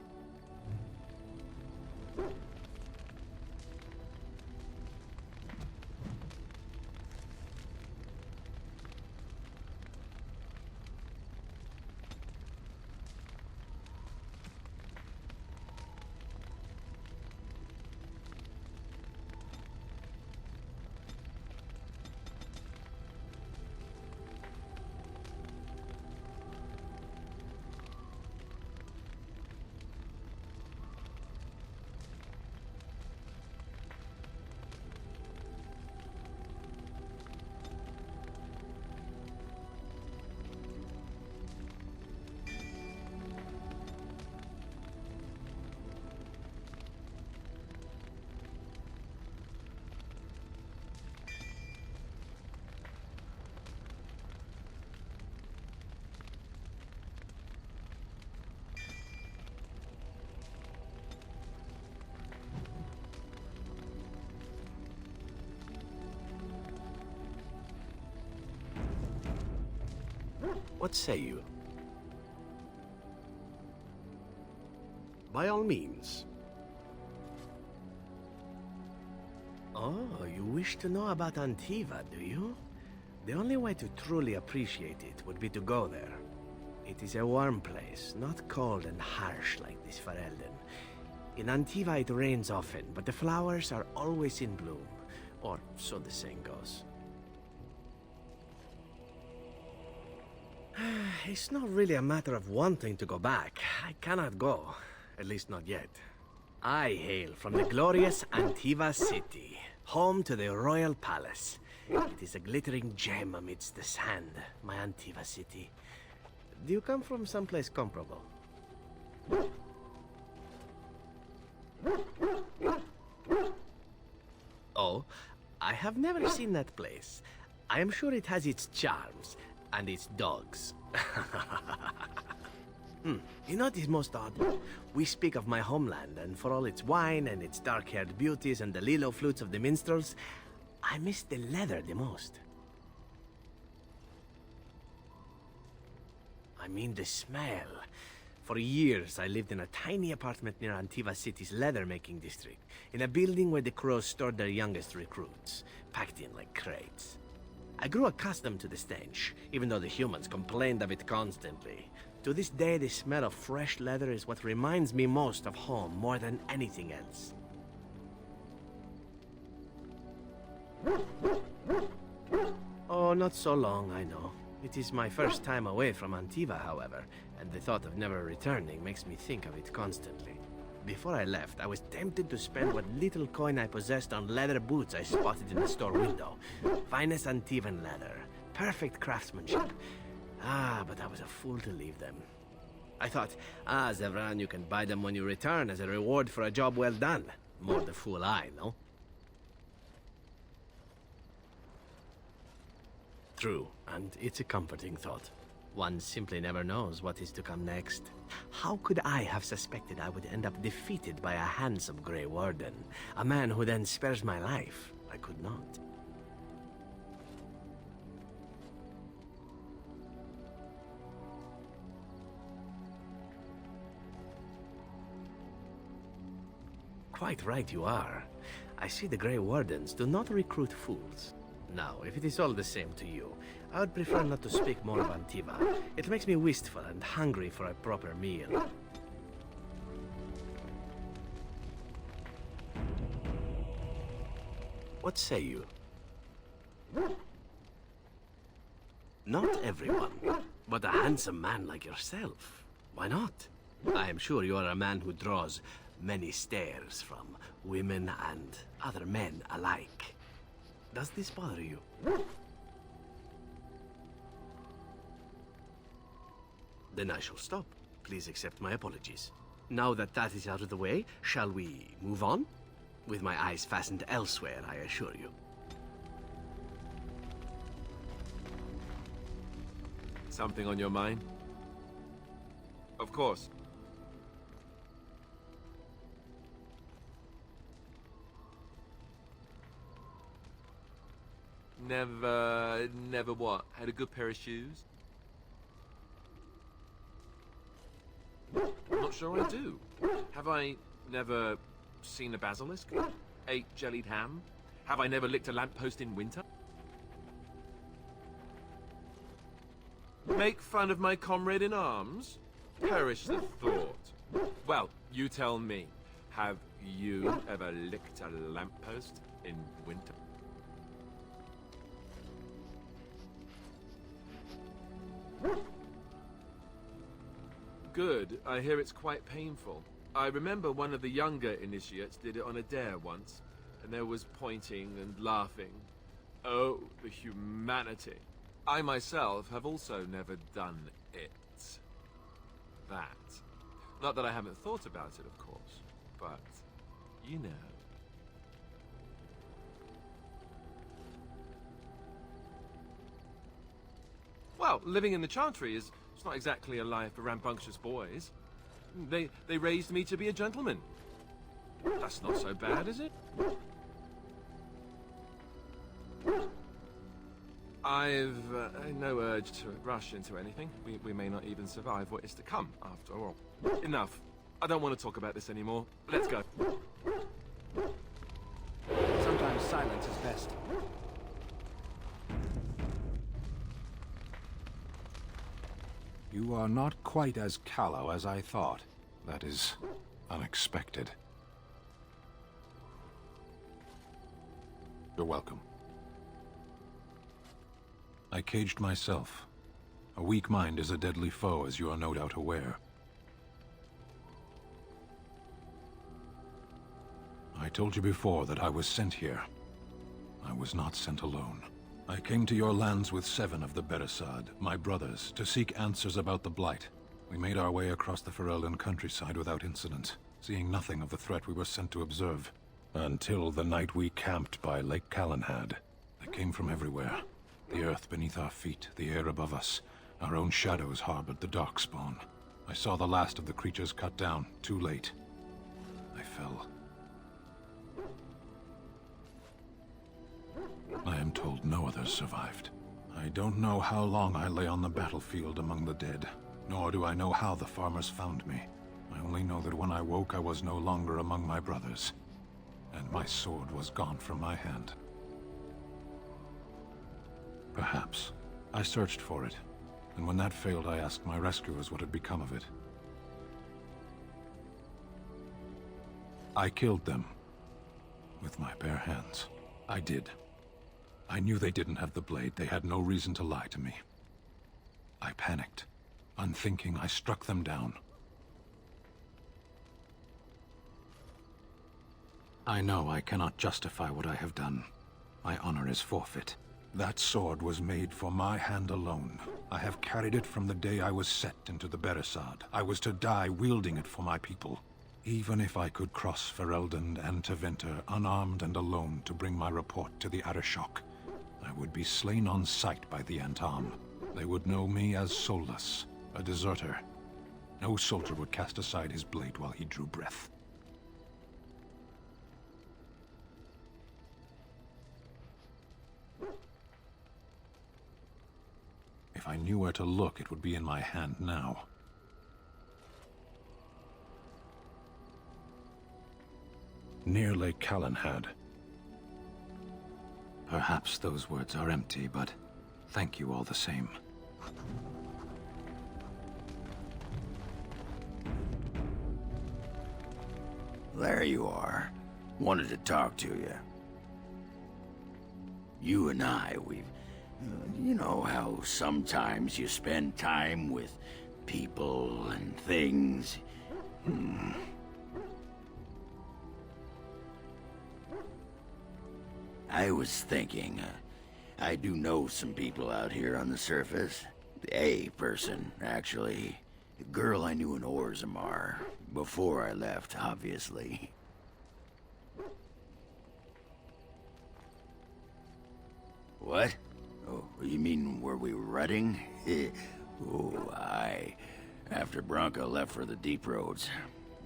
What say you? By all means. Oh, you wish to know about Antiva, do you? The only way to truly appreciate it would be to go there. It is a warm place, not cold and harsh like this Ferelden. In Antiva it rains often, but the flowers are always in bloom. Or so the saying goes. It's not really a matter of wanting to go back. I cannot go. At least not yet. I hail from the glorious Antiva city, home to the royal palace. It is a glittering gem amidst the sand, my Antiva city. Do you come from someplace comparable? Oh, I have never seen that place. I am sure it has its charms. And its dogs. You know what is most odd? We speak of my homeland, and for all its wine and its dark-haired beauties and the lilo flutes of the minstrels, I miss the leather the most. I mean the smell. For years, I lived in a tiny apartment near Antiva City's leather-making district, in a building where the crows stored their youngest recruits, packed in like crates. I grew accustomed to the stench, even though the humans complained of it constantly. To this day, the smell of fresh leather is what reminds me most of home more than anything else. Oh, not so long, I know. It is my first time away from Antiva, however, and the thought of never returning makes me think of it constantly. Before I left, I was tempted to spend what little coin I possessed on leather boots I spotted in the store window. Finest Antivan leather. Perfect craftsmanship. But I was a fool to leave them. I thought, Zevran, you can buy them when you return as a reward for a job well done. More the fool I, no? True, and it's a comforting thought. One simply never knows what is to come next. How could I have suspected I would end up defeated by a handsome Grey Warden? A man who then spares my life? I could not. Quite right you are. I see the Grey Wardens do not recruit fools. Now, if it is all the same to you, I would prefer not to speak more of Antiva. It makes me wistful and hungry for a proper meal. What say you? Not everyone, but a handsome man like yourself. Why not? I am sure you are a man who draws many stares from women and other men alike. Does this bother you? Then I shall stop. Please accept my apologies. Now that that is out of the way, shall we move on? With my eyes fastened elsewhere, I assure you. Something on your mind? Of course. Never what? Had a good pair of shoes? I'm not sure I do. Have I never seen a basilisk? Ate jellied ham? Have I never licked a lamppost in winter? Make fun of my comrade in arms? Perish the thought. Well, you tell me. Have you ever licked a lamppost in winter? Good. I hear it's quite painful. I remember one of the younger initiates did it on a dare once, and there was pointing and laughing. Oh, the humanity. I myself have also never done it. That. Not that I haven't thought about it, of course, but you know. Well, living in the Chantry is it's not exactly a life for rambunctious boys. They raised me to be a gentleman. That's not so bad, is it? I've no urge to rush into anything. We may not even survive what is to come, after all. Enough. I don't want to talk about this anymore. Let's go. Sometimes silence is best. You are not quite as callow as I thought. That is unexpected. You're welcome. I caged myself. A weak mind is a deadly foe, as you are no doubt aware. I told you before that I was sent here. I was not sent alone. I came to your lands with 7 of the Beresad, my brothers, to seek answers about the Blight. We made our way across the Ferelden countryside without incident, seeing nothing of the threat we were sent to observe. Until the night we camped by Lake Calenhad. They came from everywhere. The earth beneath our feet, the air above us. Our own shadows harbored the Darkspawn. I saw the last of the creatures cut down, too late. I fell. I am told no others survived. I don't know how long I lay on the battlefield among the dead, nor do I know how the farmers found me. I only know that when I woke I was no longer among my brothers, and my sword was gone from my hand. Perhaps. I searched for it, and when that failed I asked my rescuers what had become of it. I killed them. With my bare hands. I did. I knew they didn't have the blade. They had no reason to lie to me. I panicked. Unthinking, I struck them down. I know I cannot justify what I have done. My honor is forfeit. That sword was made for my hand alone. I have carried it from the day I was set into the Beresad. I was to die wielding it for my people. Even if I could cross Ferelden and Tevinter unarmed and alone to bring my report to the Arishok, I would be slain on sight by the Antam. They would know me as soulless, a deserter. No soldier would cast aside his blade while he drew breath. If I knew where to look, it would be in my hand now. Near Lake Callanhad. Perhaps those words are empty, but thank you all the same. There you are. Wanted to talk to you. You and I, you know how sometimes you spend time with people and things. I was thinking, I do know some people out here on the surface. A person, actually. A girl I knew in Orzammar. Before I left, obviously. What? Oh, you mean where we were rutting? Oh, aye. After Branka left for the deep roads.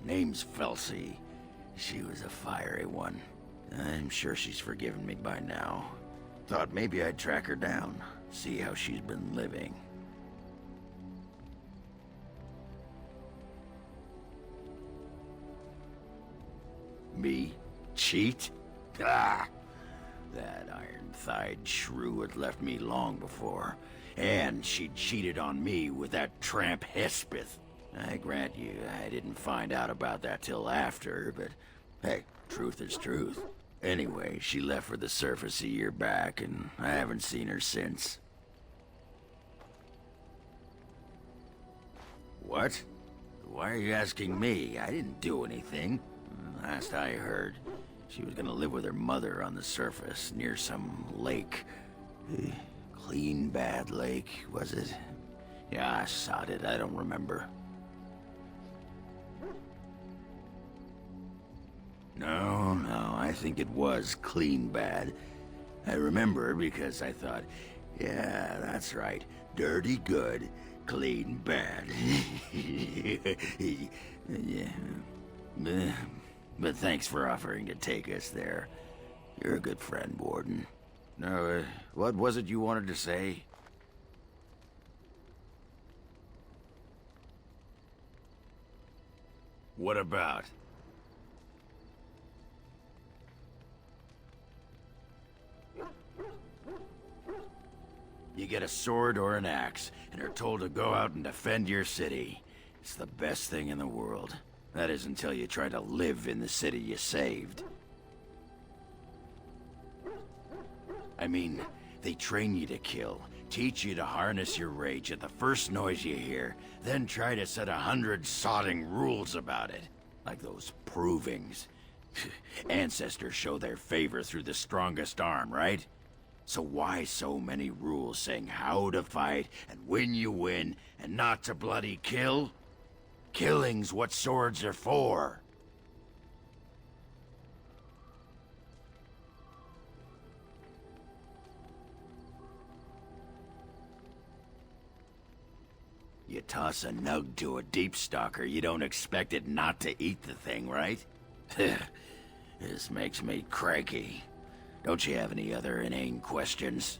Name's Felsi. She was a fiery one. I'm sure she's forgiven me by now. Thought maybe I'd track her down, see how she's been living. Me? Cheat? Ah! That iron-thighed shrew had left me long before. And she'd cheated on me with that tramp Hespeth. I grant you, I didn't find out about that till after, but hey, truth is truth. Anyway, she left for the surface a year back, and I haven't seen her since. What? Why are you asking me? I didn't do anything. Last I heard, she was gonna live with her mother on the surface, near some lake. Clean Bad Lake, was it? Yeah, I sod it, I don't remember. No, I think it was Clean Bad. I remember because I thought, yeah, that's right. Dirty good, clean bad. Yeah. But thanks for offering to take us there. You're a good friend, Warden. No, what was it you wanted to say? What about? You get a sword or an axe, and are told to go out and defend your city. It's the best thing in the world. That is until you try to live in the city you saved. I mean, they train you to kill, teach you to harness your rage at the first noise you hear, then try to set 100 sodding rules about it. Like those provings. Ancestors show their favor through the strongest arm, right? So why so many rules saying how to fight, and when you win, and not to bloody kill? Killing's what swords are for. You toss a nug to a deep stalker, you don't expect it not to eat the thing, right? This makes me cranky. Don't you have any other inane questions?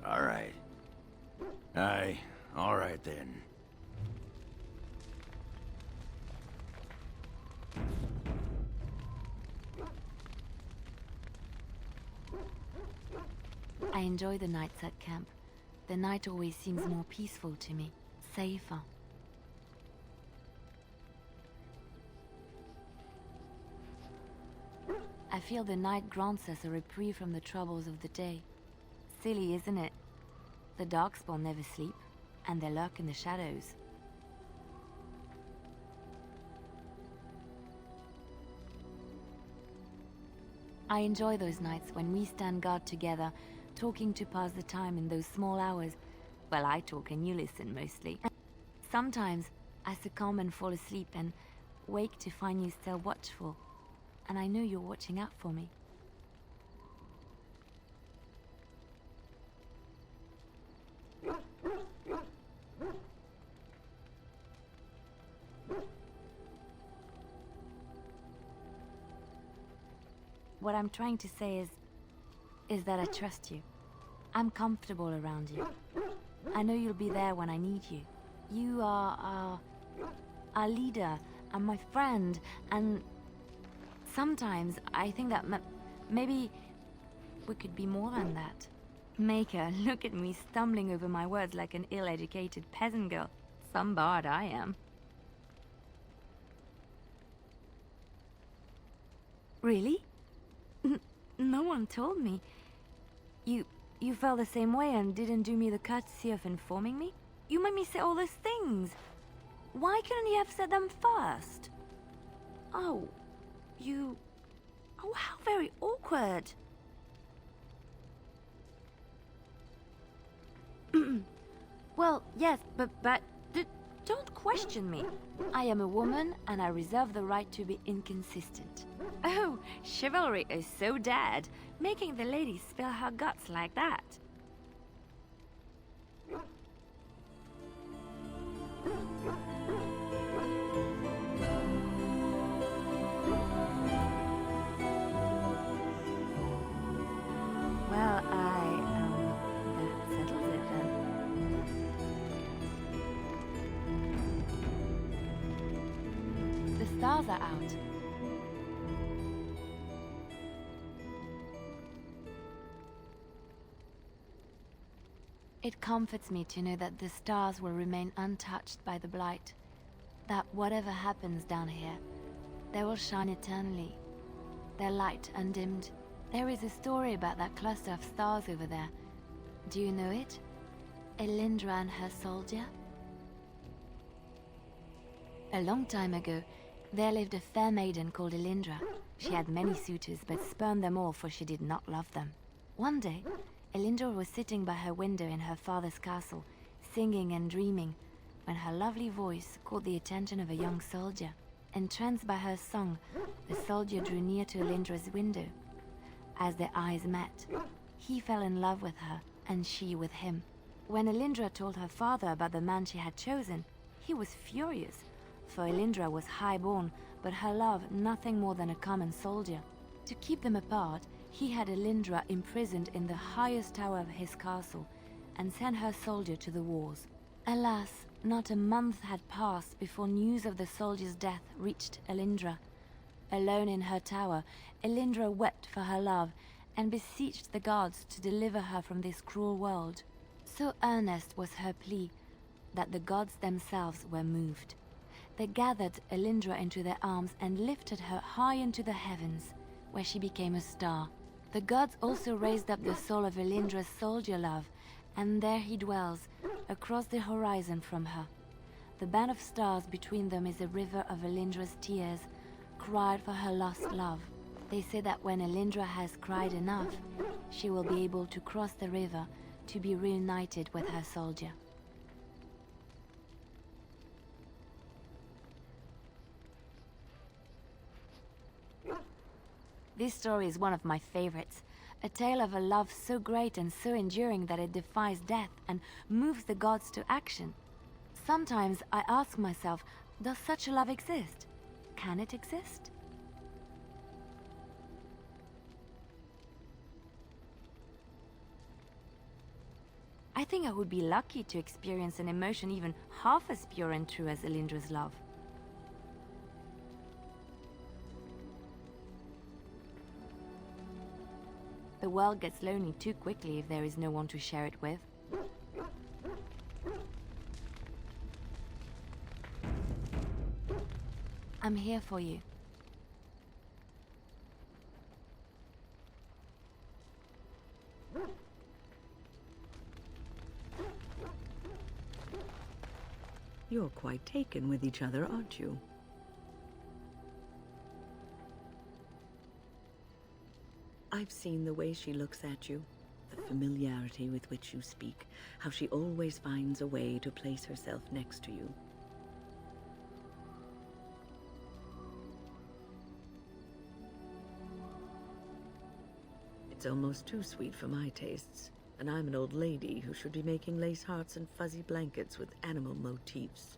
All right. Aye, all right then. I enjoy the nights at camp. The night always seems more peaceful to me, safer. I feel the night grants us a reprieve from the troubles of the day. Silly, isn't it? The Darkspawn never sleep, and they lurk in the shadows. I enjoy those nights when we stand guard together, talking to pass the time in those small hours. Well, I talk and you listen mostly. Sometimes I succumb and fall asleep and wake to find you still watchful. And I know you're watching out for me. What I'm trying to say is that I trust you. I'm comfortable around you. I know you'll be there when I need you. You are our leader and my friend, and sometimes I think that maybe we could be more than that. Maker, look at me stumbling over my words like an ill-educated peasant girl. Some bard I am. Really? No one told me. You felt the same way and didn't do me the courtesy of informing me? You made me say all those things. Why couldn't you have said them first? Oh, you... Oh, how very awkward. Well, yes, but don't question me. I am a woman and I reserve the right to be inconsistent. Oh, chivalry is so dead, making the lady spill her guts like that. Well, that settles it then. The stars are out. It comforts me to know that the stars will remain untouched by the blight. That whatever happens down here, they will shine eternally. Their light undimmed. There is a story about that cluster of stars over there. Do you know it? Elindra and her soldier? A long time ago, there lived a fair maiden called Elindra. She had many suitors, but spurned them all, for she did not love them. One day, Elindra was sitting by her window in her father's castle, singing and dreaming, when her lovely voice caught the attention of a young soldier. Entranced by her song, the soldier drew near to Elindra's window. As their eyes met, he fell in love with her, and she with him. When Elindra told her father about the man she had chosen, he was furious, for Elindra was high-born, but her love nothing more than a common soldier. To keep them apart, he had Elindra imprisoned in the highest tower of his castle, and sent her soldier to the wars. Alas, not a month had passed before news of the soldier's death reached Elindra. Alone in her tower, Elindra wept for her love, and beseeched the gods to deliver her from this cruel world. So earnest was her plea, that the gods themselves were moved. They gathered Elindra into their arms and lifted her high into the heavens, where she became a star. The gods also raised up the soul of Elindra's soldier love, and there he dwells, across the horizon from her. The band of stars between them is a river of Elindra's tears, cried for her lost love. They say that when Elindra has cried enough, she will be able to cross the river to be reunited with her soldier. This story is one of my favorites. A tale of a love so great and so enduring that it defies death and moves the gods to action. Sometimes I ask myself, does such a love exist? Can it exist? I think I would be lucky to experience an emotion even half as pure and true as Elindra's love. The world gets lonely too quickly if there is no one to share it with. I'm here for you. You're quite taken with each other, aren't you? I've seen the way she looks at you, the familiarity with which you speak, how she always finds a way to place herself next to you. It's almost too sweet for my tastes, and I'm an old lady who should be making lace hearts and fuzzy blankets with animal motifs.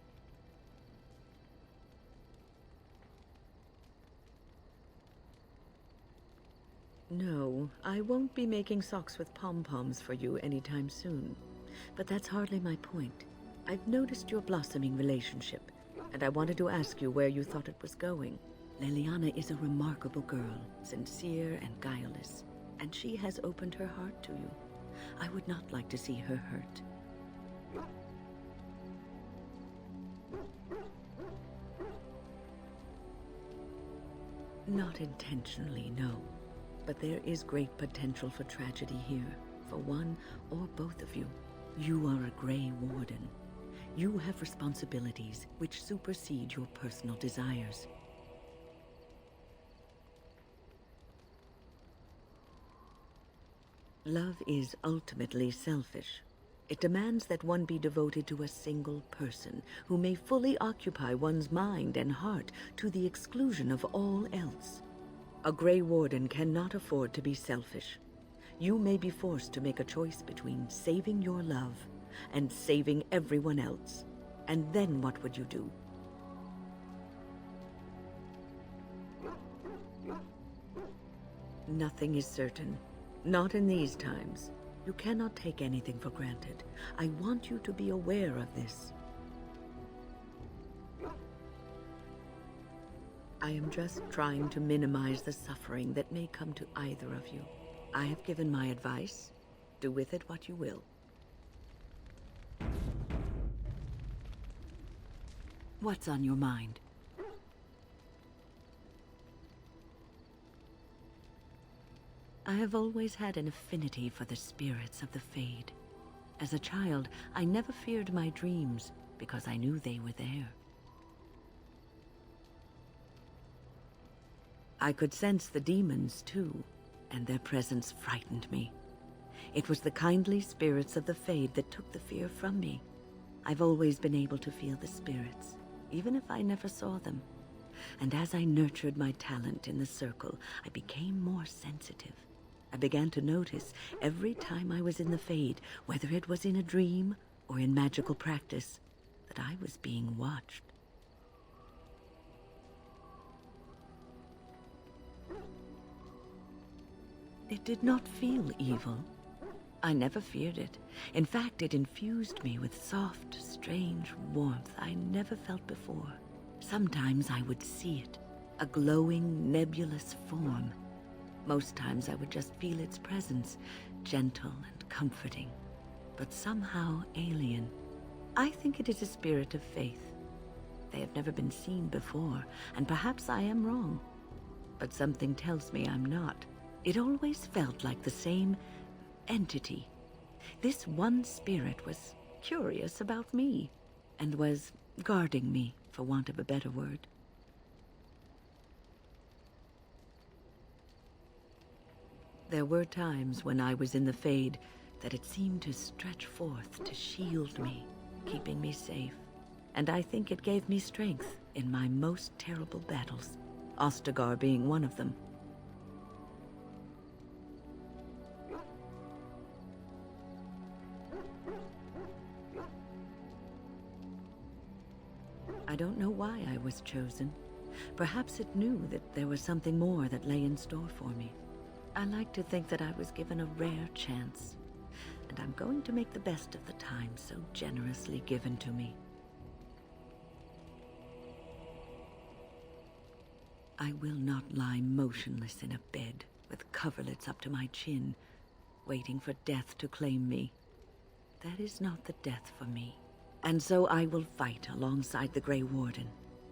No, I won't be making socks with pom-poms for you anytime soon. But that's hardly my point. I've noticed your blossoming relationship, and I wanted to ask you where you thought it was going. Leliana is a remarkable girl, sincere and guileless, and she has opened her heart to you. I would not like to see her hurt. Not intentionally, no. But there is great potential for tragedy here, for one or both of you. You are a Grey Warden. You have responsibilities which supersede your personal desires. Love is ultimately selfish. It demands that one be devoted to a single person who may fully occupy one's mind and heart to the exclusion of all else. A Grey Warden cannot afford to be selfish. You may be forced to make a choice between saving your love and saving everyone else. And then what would you do? Nothing is certain. Not in these times. You cannot take anything for granted. I want you to be aware of this. I am just trying to minimize the suffering that may come to either of you. I have given my advice. Do with it what you will. What's on your mind? I have always had an affinity for the spirits of the Fade. As a child, I never feared my dreams because I knew they were there. I could sense the demons, too, and their presence frightened me. It was the kindly spirits of the Fade that took the fear from me. I've always been able to feel the spirits, even if I never saw them. And as I nurtured my talent in the circle, I became more sensitive. I began to notice every time I was in the Fade, whether it was in a dream or in magical practice, that I was being watched. It did not feel evil. I never feared it. In fact, it infused me with soft, strange warmth I never felt before. Sometimes I would see it, a glowing, nebulous form. Most times I would just feel its presence, gentle and comforting, but somehow alien. I think it is a spirit of faith. They have never been seen before, and perhaps I am wrong. But something tells me I'm not. It always felt like the same entity. This one spirit was curious about me, and was guarding me, for want of a better word. There were times when I was in the Fade that it seemed to stretch forth to shield me, keeping me safe. And I think it gave me strength in my most terrible battles, Ostagar being one of them. I don't know why I was chosen. Perhaps it knew that there was something more that lay in store for me. I like to think that I was given a rare chance, and I'm going to make the best of the time so generously given to me. I will not lie motionless in a bed with coverlets up to my chin, waiting for death to claim me. That is not the death for me. And so I will fight alongside the Grey Warden,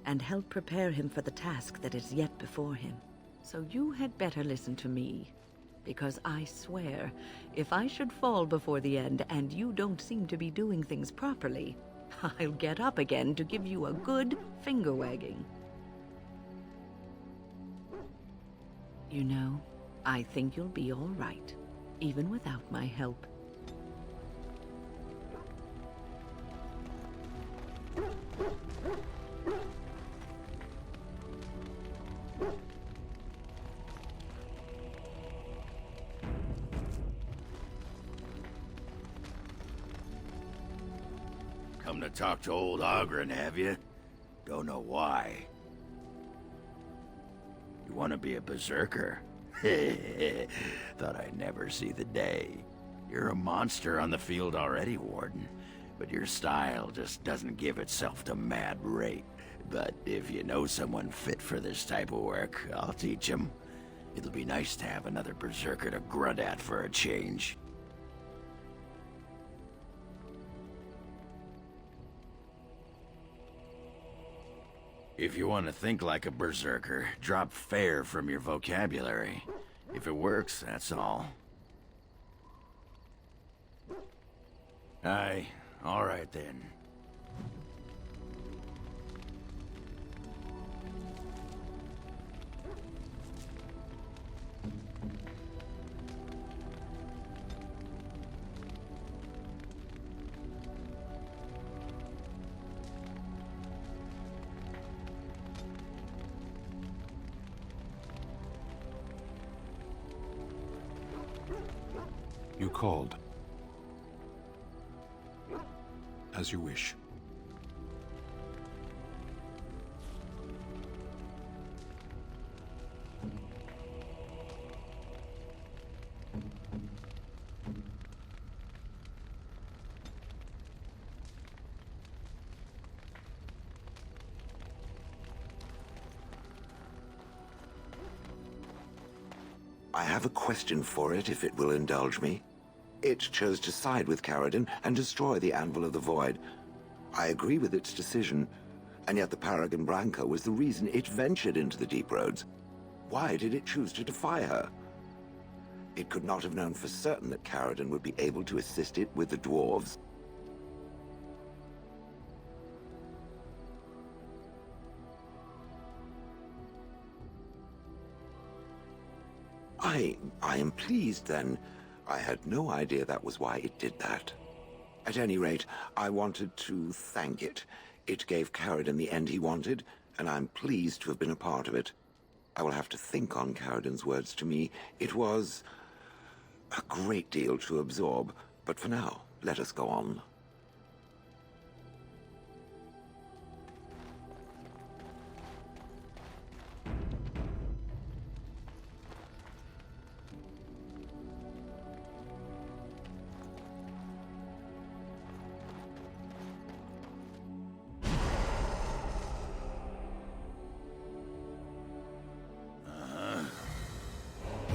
and help prepare him for the task that is yet before him. So you had better listen to me, because I swear, if I should fall before the end and you don't seem to be doing things properly, I'll get up again to give you a good finger-wagging. You know, I think you'll be all right, even without my help. Come to talk to old Ogren, have you? Don't know why. You want to be a berserker? Thought I'd never see the day. You're a monster on the field already, Warden. But your style just doesn't give itself to mad rate. But if you know someone fit for this type of work, I'll teach him. It'll be nice to have another berserker to grunt at for a change. If you want to think like a berserker, drop fair from your vocabulary. If it works, that's all. Aye, all right then. You called. As you wish. I have a question for it, if it will indulge me. It chose to side with Caridin and destroy the Anvil of the Void. I agree with its decision, and yet the Paragon Branca was the reason it ventured into the Deep Roads. Why did it choose to defy her? It could not have known for certain that Caridin would be able to assist it with the dwarves. I am pleased, then. I had no idea that was why it did that. At any rate, I wanted to thank it. It gave Caridin the end he wanted, and I'm pleased to have been a part of it. I will have to think on Caridin's words to me. It was a great deal to absorb, but for now, let us go on.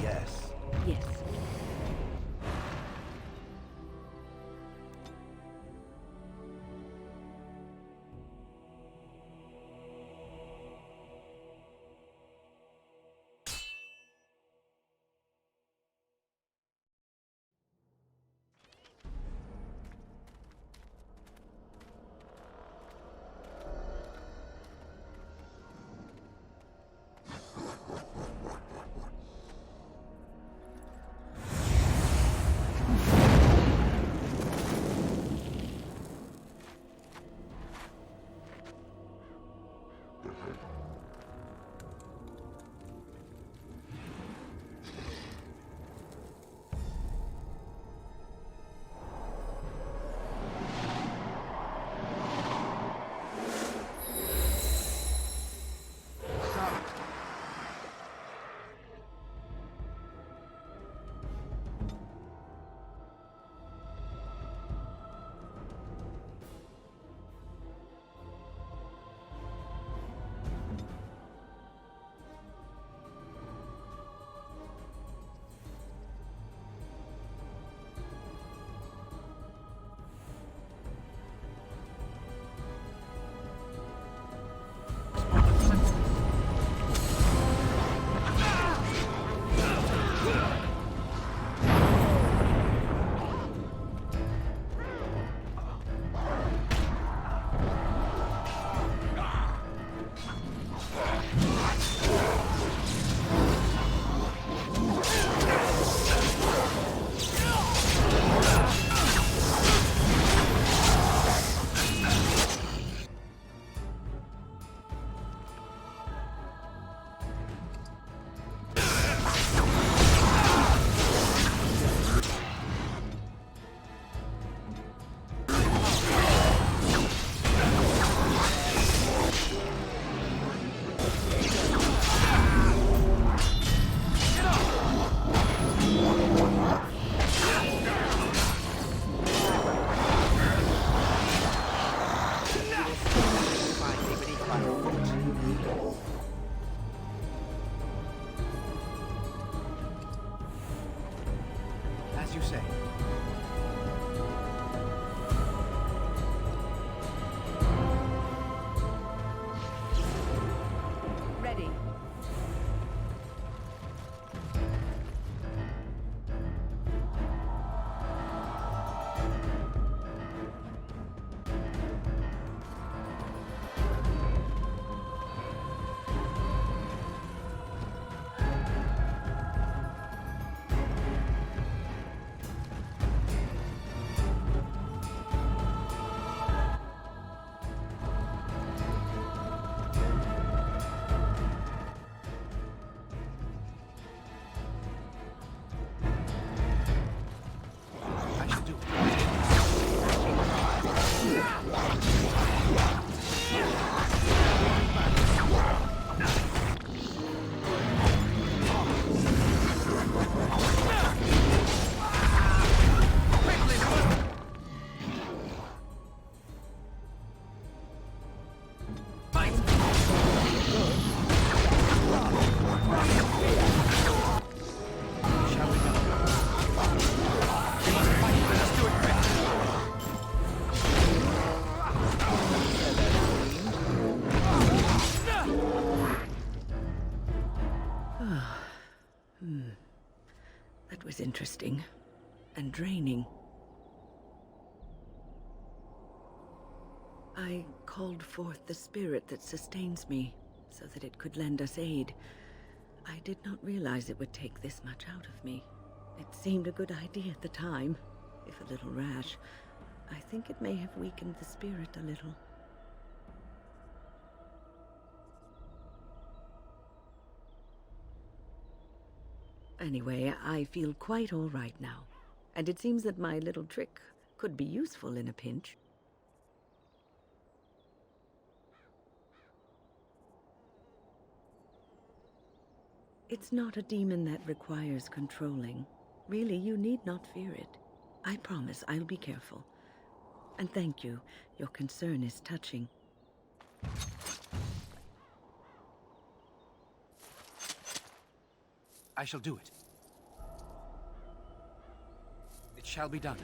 Yes. say? Ready. That was interesting and draining. I called forth the spirit that sustains me so that it could lend us aid. I did not realize it would take this much out of me. It seemed a good idea at the time, if a little rash. I think it may have weakened the spirit a little. Anyway, I feel quite all right now, and it seems that my little trick could be useful in a pinch. It's not a demon that requires controlling. Really, you need not fear it. I promise I'll be careful. And thank you. Your concern is touching. I shall do it. It shall be done.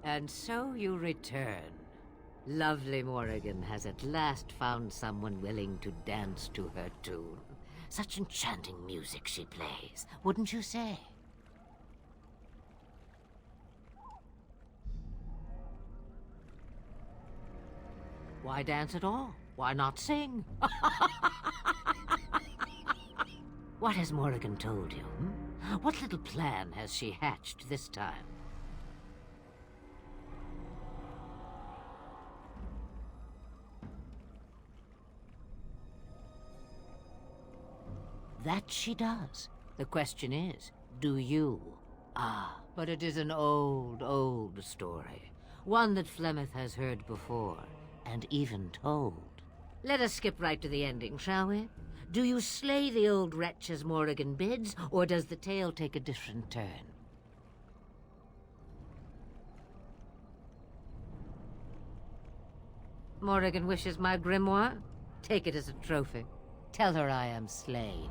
And so you return. Lovely Morrigan has at last found someone willing to dance to her tune. Such enchanting music she plays, wouldn't you say? Why dance at all? Why not sing? What has Morrigan told you? What little plan has she hatched this time? That she does. The question is, do you? Ah, but it is an old, old story. One that Flemeth has heard before, and even told. Let us skip right to the ending, shall we? Do you slay the old wretch as Morrigan bids, or does the tale take a different turn? Morrigan wishes my grimoire? Take it as a trophy. Tell her I am slain.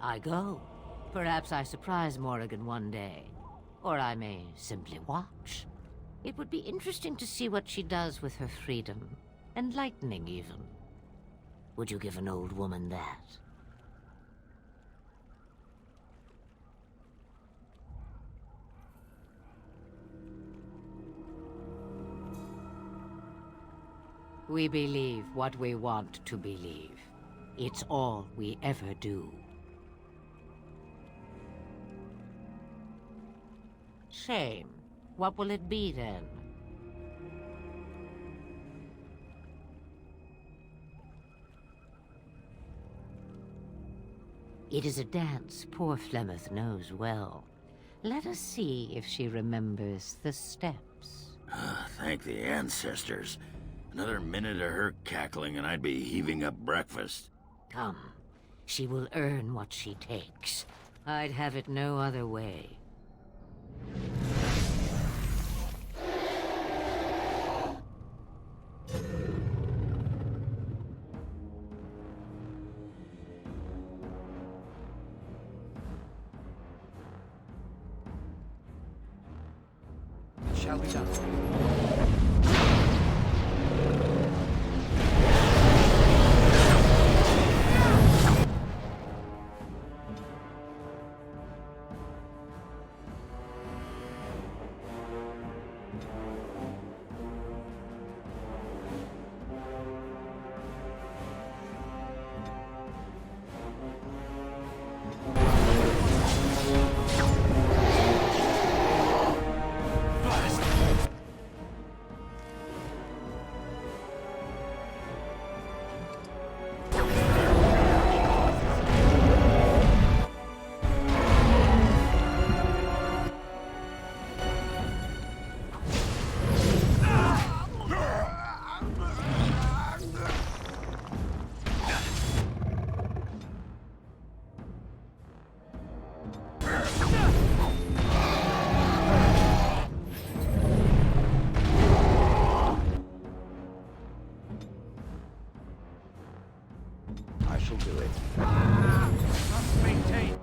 I go. Perhaps I surprise Morrigan one day. Or I may simply watch. It would be interesting to see what she does with her freedom. Enlightening, even. Would you give an old woman that? We believe what we want to believe. It's all we ever do. Shame. What will it be, then? It is a dance poor Flemeth knows well. Let us see if she remembers the steps. Thank the ancestors. Another minute of her cackling and I'd be heaving up breakfast. Come. She will earn what she takes. I'd have it no other way. It shall be done. I shall do it. Must maintain.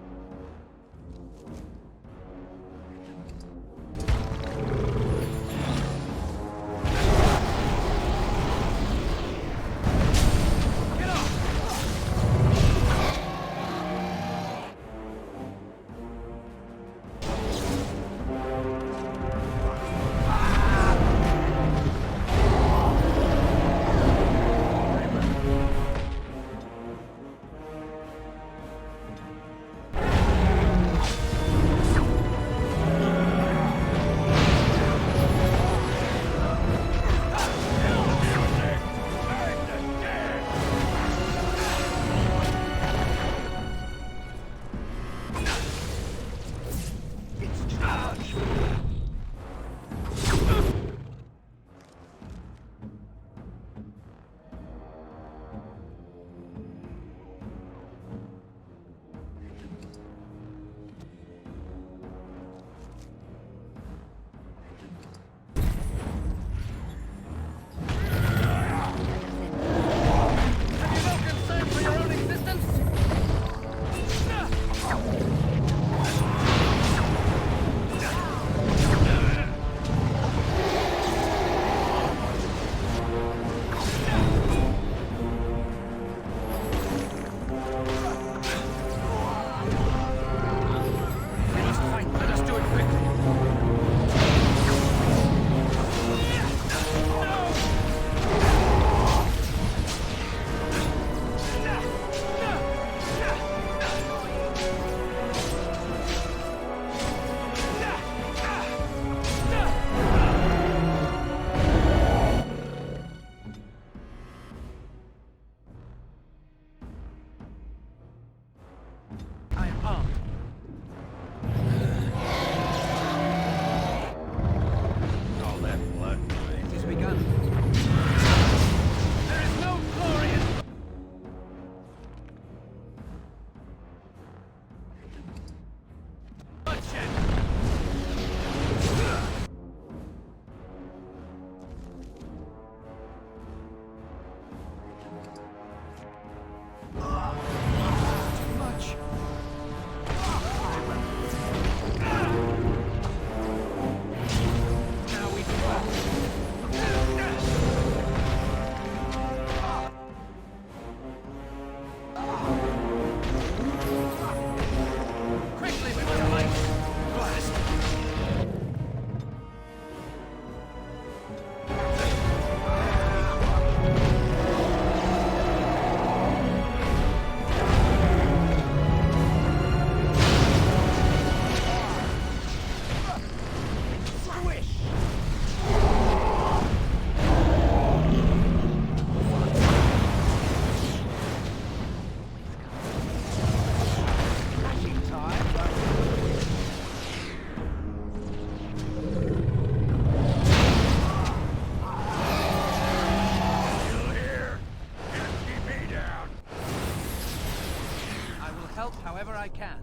help however I can.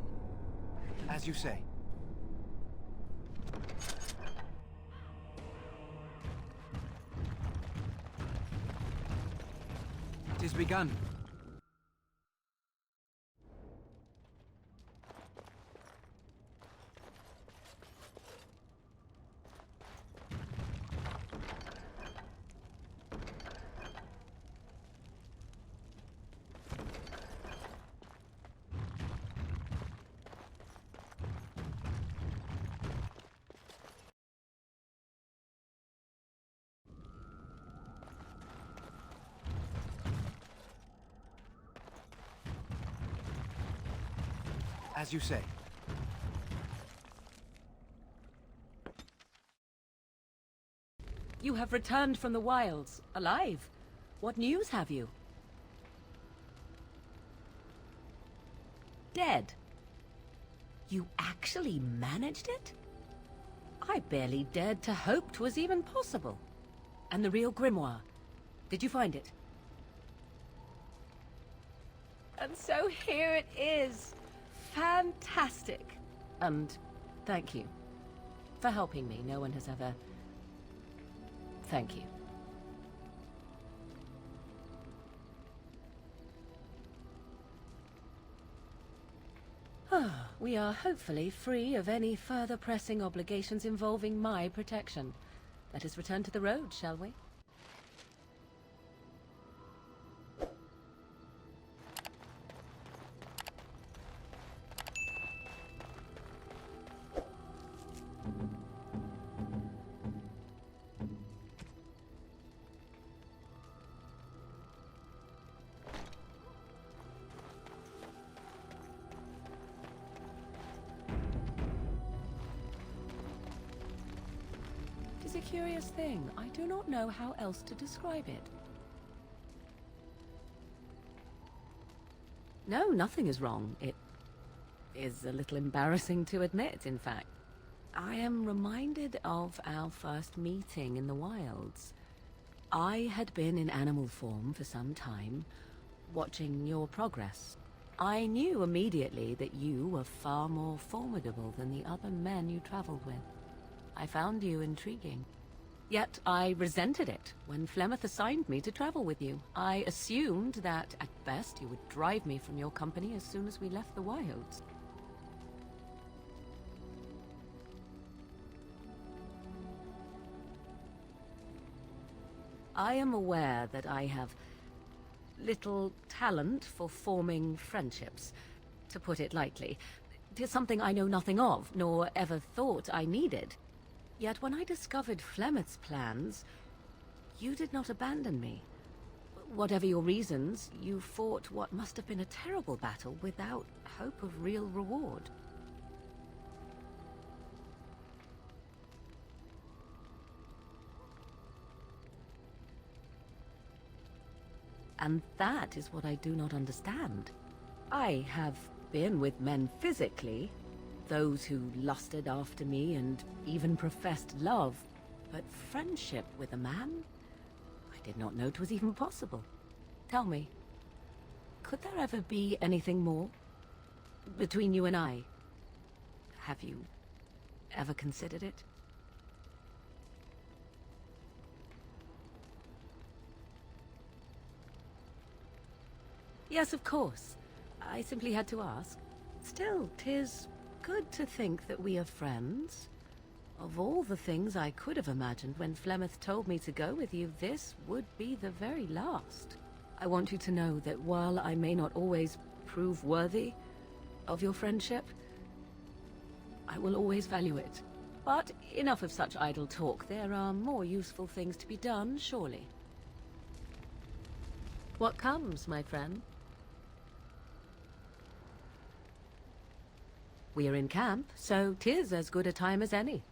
As you say. It is begun. As you say. You have returned from the wilds, alive. What news have you? Dead. You actually managed it? I barely dared to hope 'twas even possible. And the real grimoire, did you find it? And so here it is. Fantastic. And thank you for helping me. No one has ever... Thank you. We are hopefully free of any further pressing obligations involving my protection. Let us return to the road, shall we? It is a curious thing. I do not know how else to describe it. No, nothing is wrong. It is a little embarrassing to admit, in fact. I am reminded of our first meeting in the wilds. I had been in animal form for some time, watching your progress. I knew immediately that you were far more formidable than the other men you traveled with. I found you intriguing. Yet I resented it when Flemeth assigned me to travel with you. I assumed that, at best, you would drive me from your company as soon as we left the wilds. I am aware that I have little talent for forming friendships, to put it lightly. It is something I know nothing of, nor ever thought I needed. Yet when I discovered Flemeth's plans, you did not abandon me. Whatever your reasons, you fought what must have been a terrible battle without hope of real reward. And that is what I do not understand. I have been with men physically, those who lusted after me and even professed love, but friendship with a man? I did not know it was even possible. Tell me, could there ever be anything more between you and I? Have you ever considered it? Yes, of course. I simply had to ask. Still, 'tis good to think that we are friends. Of all the things I could have imagined when Flemeth told me to go with you, this would be the very last. I want you to know that while I may not always prove worthy of your friendship, I will always value it. But enough of such idle talk. There are more useful things to be done, surely. What comes, my friend? We are in camp, so 'tis as good a time as any.